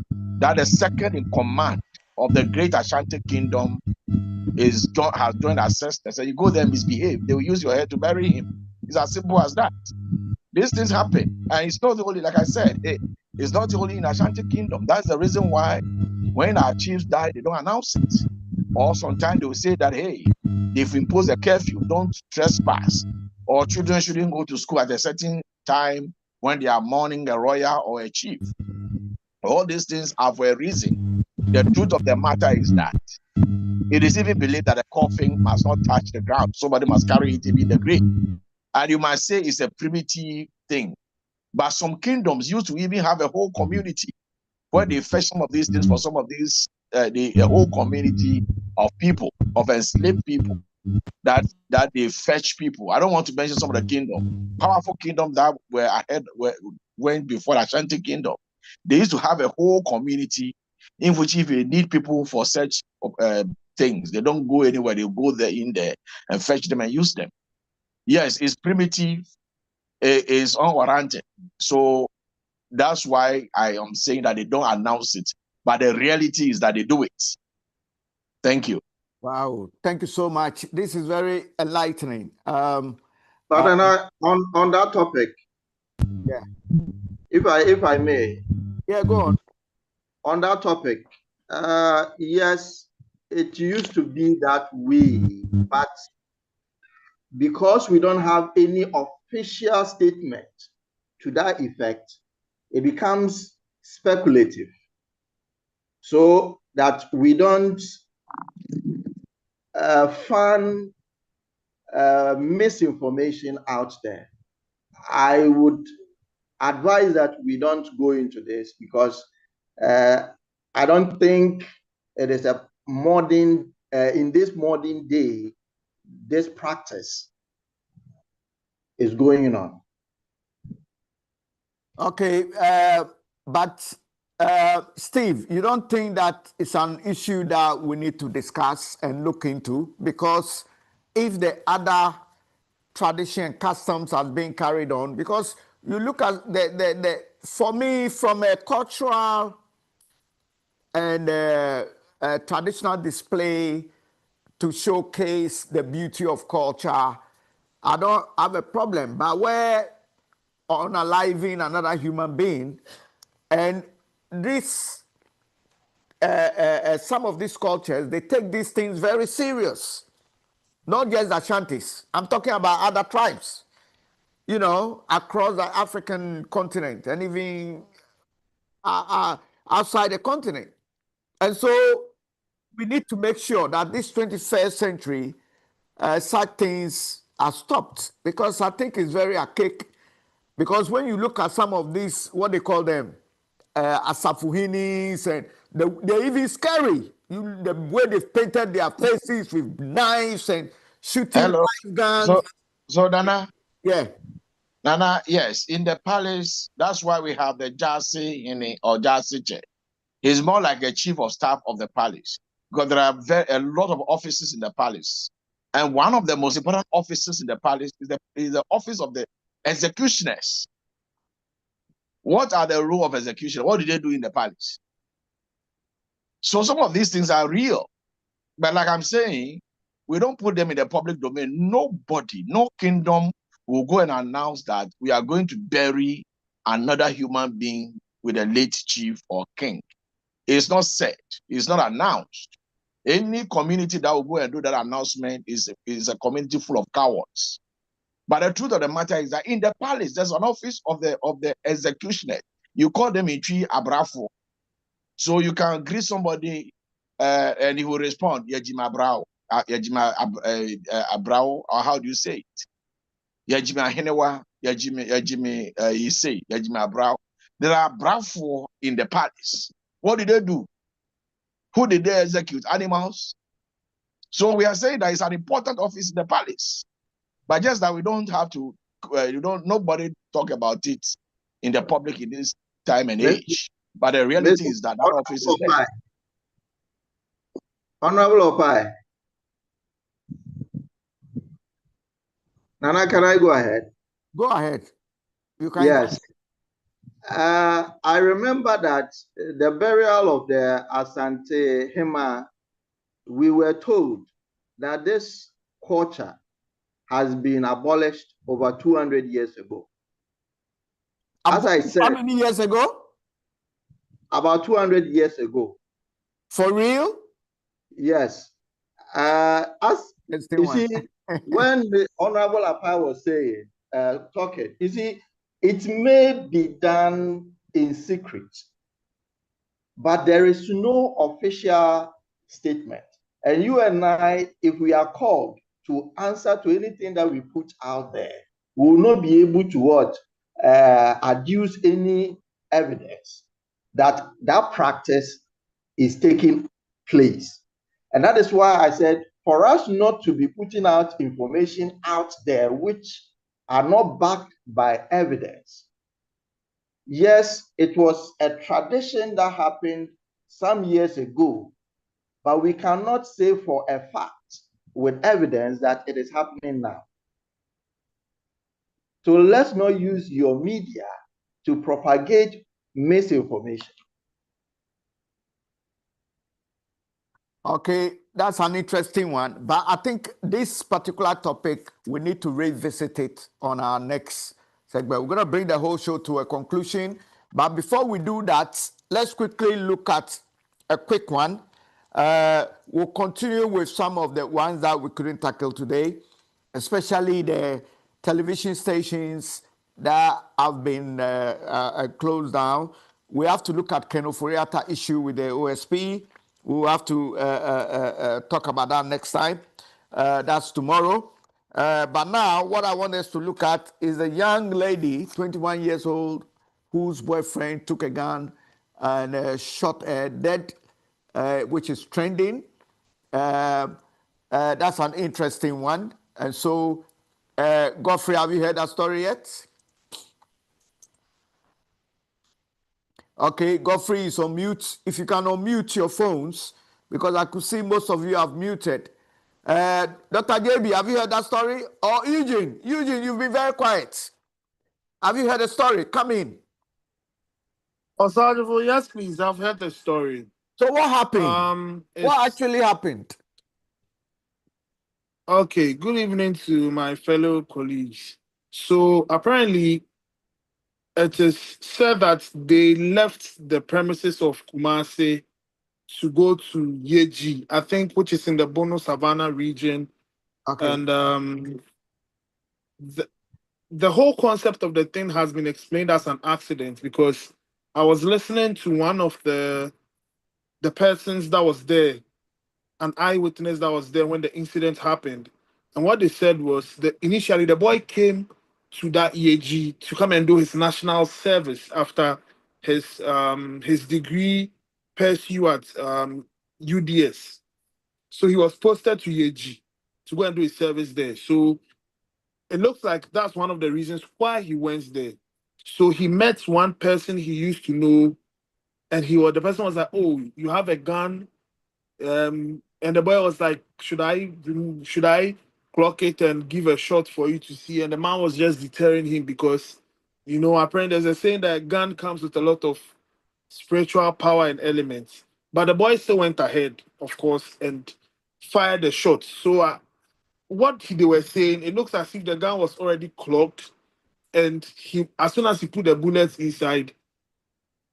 that the second in command of the Great Ashanti Kingdom has joined ancestors, and you go there and misbehave, they will use your head to bury him. It's as simple as that. These things happen, and it's not only, like I said, it's not only in Ashanti Kingdom. That's the reason why when our chiefs die, they don't announce it. Or sometimes they will say that, hey, they've imposed a curfew, don't trespass, or children shouldn't go to school at a certain time when they are mourning a royal or a chief. All these things are for a reason. The truth of the matter is that it is even believed that a coffin must not touch the ground. Somebody must carry it in the grave. And you might say it's a primitive thing. But some kingdoms used to even have a whole community where they fetch some of these things for some of these, a whole community of people, of enslaved people, that they fetch people. I don't want to mention some of the kingdom, powerful kingdom that were ahead, went before Ashanti Kingdom. They used to have a whole community in which if they need people for such things, they don't go anywhere. They go there in there and fetch them and use them. Yes, it's primitive, it's unwarranted. So that's why I am saying that they don't announce it, but the reality is that they do it. Thank you. Wow, thank you so much. This is very enlightening. But on that topic, yeah, if I may, yeah, go on. On that topic, yes, it used to be that way, but because we don't have any official statement to that effect, it becomes speculative, so that we don't find misinformation out there. I would advise that we don't go into this, because I don't think it is a modern, in this modern day, this practice is going on. Okay, but Steve, you don't think that it's an issue that we need to discuss and look into? Because if the other tradition customs are being carried on, because you look at the for me, from a cultural and a traditional display to showcase the beauty of culture, I don't have a problem. But where unaliving another human being, and this some of these cultures, they take these things very serious. Not just Ashantis. I'm talking about other tribes, you know, across the African continent and even outside the continent. And so we need to make sure that this 21st century, such things are stopped, because I think it's very archaic. Because when you look at some of these, what they call them, asafuhinis, and they're even scary. The way they've painted their faces with knives and shooting live guns. So Nana, Yeah. Nana, yes, in the palace, that's why we have the Jasi or Jasi. He's more like a chief of staff of the palace, because there are a lot of offices in the palace. And one of the most important offices in the palace is the office of the executioners. What are the role of execution? What do they do in the palace? So some of these things are real. But like I'm saying, we don't put them in the public domain. Nobody, no kingdom will go and announce that we are going to bury another human being with a late chief or king. It's not said. It's not announced. Any community that will go and do that announcement is a community full of cowards. But the truth of the matter is that in the palace, there's an office of the executioner. You call them in tree abrafo. So you can greet somebody and he will respond, Yajima Brao, Yajima Abrao, or how do you say it? Yajima Henewa, you say, Abrao. There are Bravo in the palace. What did they do? Who did they execute? Animals. So we are saying that it's an important office in the palace, but just that we don't have to. Nobody talk about it in the public in this time and age. But the reality is that office is there. Honorable Opai. Nana, can I go ahead? Go ahead. You can. Yes. I remember that the burial of the Asante Hema, we were told that this culture has been abolished over 200 years ago. As I said, how many years ago? About 200 years ago. For real? Yes. As you see, when the Honorable Apa was saying, talking, you see, it may be done in secret, but there is no official statement. And you and I, if we are called to answer to anything that we put out there, we will not be able to what? Adduce any evidence that that practice is taking place. And that is why I said, for us not to be putting out information out there which are not backed by evidence. Yes, it was a tradition that happened some years ago, but we cannot say for a fact with evidence that it is happening now. So let's not use your media to propagate misinformation. Okay, that's an interesting one. But I think this particular topic, we need to revisit it on our next segment. We're going to bring the whole show to a conclusion. But before we do that, let's quickly look at a quick one. We'll continue with some of the ones that we couldn't tackle today, especially the television stations that have been closed down. We have to look at Ken Ofori-Atta issue with the OSP. We'll have to talk about that next time. That's tomorrow. But now, what I want us to look at is a young lady, 21 years old, whose boyfriend took a gun and shot her dead, which is trending. That's an interesting one. And so, Godfrey, have you heard that story yet? Okay, Godfrey is on mute. If you can unmute your phones, because I could see most of you have muted. Dr. JB, have you heard that story? Or Eugene? Eugene, you've been very quiet. Have you heard the story? Come in. Osagyeo, yes, please. I've heard the story. So what happened? What actually happened? Okay, good evening to my fellow colleagues. So apparently, it is said that they left the premises of Kumasi to go to Yeji, I think, which is in the Bono Savannah region. Okay. And the whole concept of the thing has been explained as an accident, because I was listening to one of the persons that was there, an eyewitness that was there when the incident happened. And what they said was that initially the boy came to that EAG to come and do his national service after his degree pursue at UDS. So he was posted to EAG to go and do his service there. So it looks like that's one of the reasons why he went there. So he met one person he used to know, and the person was like, "Oh, you have a gun?" And the boy was like, should I clock it and give a shot for you to see? And the man was just deterring him because, apparently there's a saying that a gun comes with a lot of spiritual power and elements. But the boy still went ahead, of course, and fired the shot. So they were saying, it looks as if the gun was already clocked, and as soon as he put the bullets inside,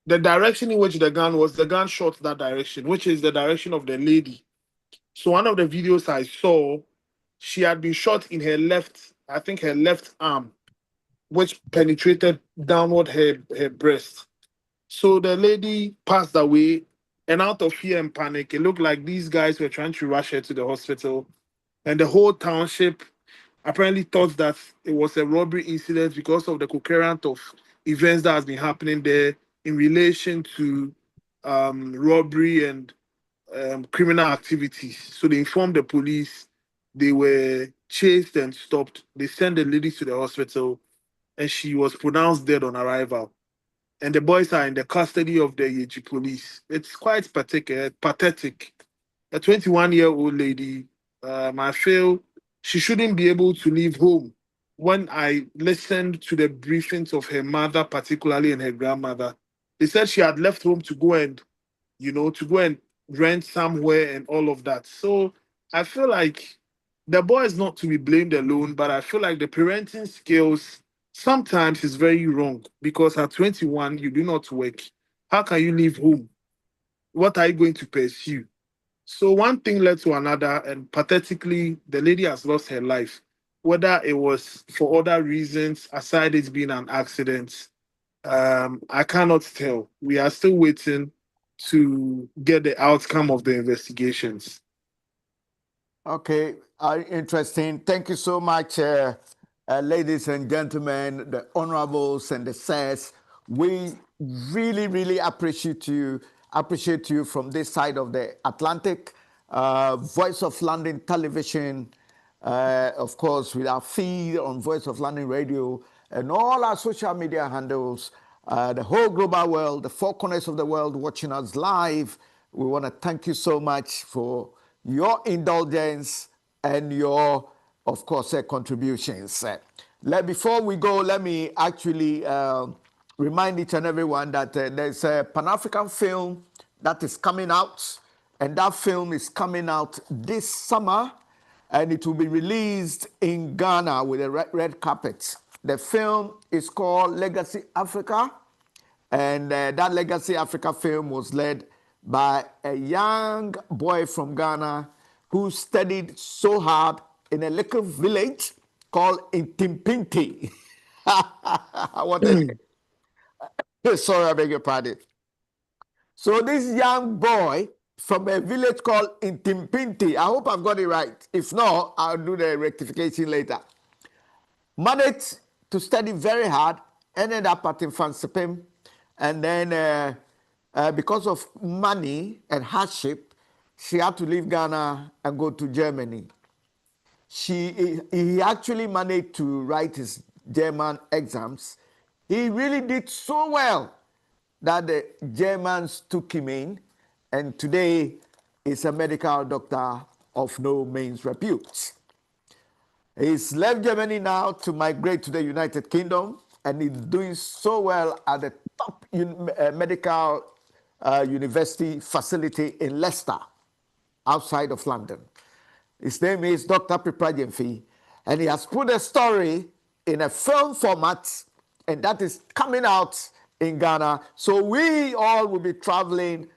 the direction in which the gun shot that direction, which is the direction of the lady. So one of the videos I saw, she had been shot in her left arm, which penetrated downward her breast. So the lady passed away, and out of fear and panic, it looked like these guys were trying to rush her to the hospital. And the whole township, apparently thought that it was a robbery incident because of the concurrent of events that has been happening there in relation to robbery and criminal activities. So they informed the police. They were chased and stopped. They sent the lady to the hospital, and she was pronounced dead on arrival. And the boys are in the custody of the Yeji police. It's quite pathetic. A 21-year-old lady, I feel she shouldn't be able to leave home. When I listened to the briefings of her mother, particularly and her grandmother, they said she had left home to go and, to go and rent somewhere and all of that. So I feel like the boy is not to be blamed alone, but I feel like the parenting skills sometimes is very wrong because at 21, you do not work. How can you leave home? What are you going to pursue? So one thing led to another, and pathetically, the lady has lost her life. Whether it was for other reasons aside it being an accident, I cannot tell. We are still waiting to get the outcome of the investigations. Okay, interesting. Thank you so much, ladies and gentlemen, the honorables and the sirs. We really, really appreciate you from this side of the Atlantic. Voice of London Television, of course, with our feed on Voice of London Radio and all our social media handles, the whole global world, the four corners of the world watching us live. We want to thank you so much for your indulgence and your, of course, contributions. Before we go, let me actually remind each and everyone that there's a Pan-African film that is coming out, and that film is coming out this summer, and it will be released in Ghana with a red carpet. The film is called Legacy Africa, and that Legacy Africa film was led by a young boy from Ghana who studied so hard in a little village called Intimpinti. What a name. Sorry, I beg your pardon. So this young boy from a village called Intimpinti, I hope I've got it right. If not, I'll do the rectification later. Managed to study very hard, ended up at Infansipim, and then because of money and hardship, she had to leave Ghana and go to Germany. He actually managed to write his German exams. He really did so well that the Germans took him in, and today is a medical doctor of no means repute. He's left Germany now to migrate to the United Kingdom, and he's doing so well at the top medical university facility in Leicester, outside of London. His name is Dr. Piprajemfi, and he has put a story in a film format, and that is coming out in Ghana. So we all will be traveling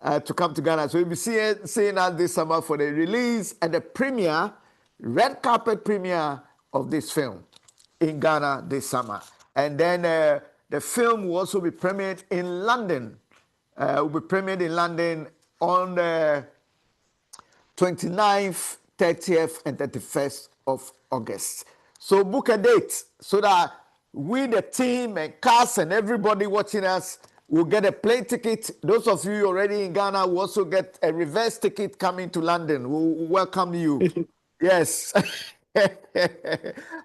to come to Ghana. So we'll be seeing us this summer for the release and the premiere, red carpet premiere of this film in Ghana this summer. And then the film will also be premiered in London. Will be premiered in London on the 29th, 30th, and 31st of August. So book a date so that we, the team and cast and everybody watching us, will get a plane ticket. Those of you already in Ghana will also get a reverse ticket coming to London. We'll welcome you. Yes.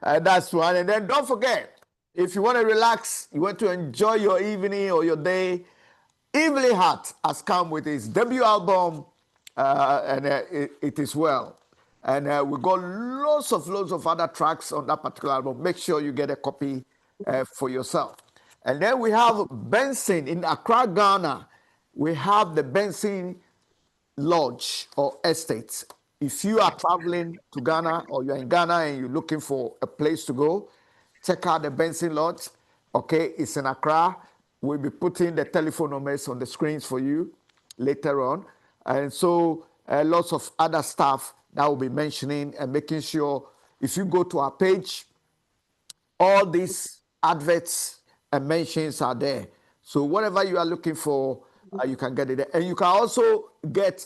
That's one. And then don't forget, if you want to relax, you want to enjoy your evening or your day, Evilly Heart has come with his debut album, and it is well. And we got loads of other tracks on that particular album. Make sure you get a copy for yourself. And then we have Benson in Accra, Ghana. We have the Benson Lodge or Estate. If you are traveling to Ghana or you're in Ghana and you're looking for a place to go, check out the Benson Lodge. Okay, it's in Accra. We'll be putting the telephone numbers on the screens for you later on. And so lots of other stuff that we'll be mentioning and making sure if you go to our page, all these adverts and mentions are there. So whatever you are looking for, you can get it there. And you can also get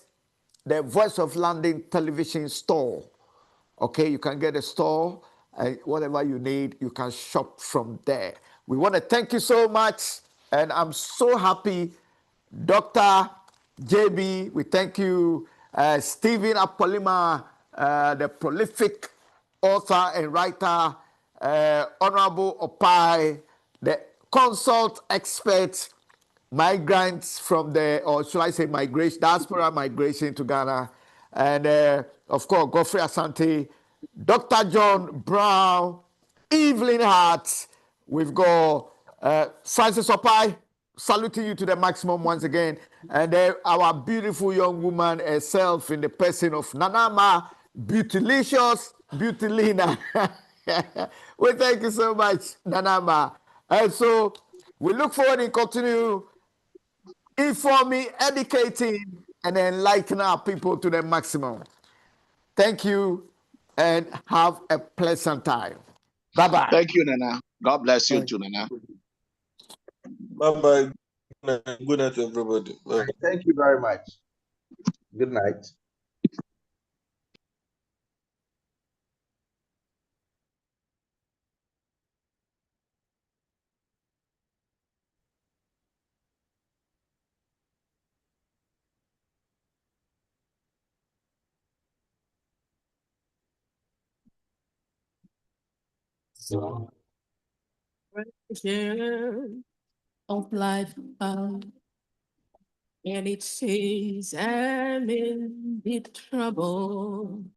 the Voice of London television store. Okay, you can get a store Whatever you need, you can shop from there. We want to thank you so much, and I'm so happy, Dr. JB. We thank you, Stephen Apolima, the prolific author and writer, Honorable Opai, the consult expert, migrants from the, or should I say migration, diaspora migration to Ghana, and of course, Godfrey Asante, Dr. John Brown, Evelyn Hart, we've got Francis Opai, saluting you to the maximum once again, and our beautiful young woman herself in the person of Nanama, Beautylicious, Beautylina. We thank you so much, Nanama. And so we look forward to continue informing, educating, and enlightening our people to the maximum. Thank you and have a pleasant time. Bye-bye. Thank you, Nana. God bless you too, Nana. Bye-bye. Good night, everybody. Bye. Thank you very much. Good night. Of life, and it says I'm in deep trouble.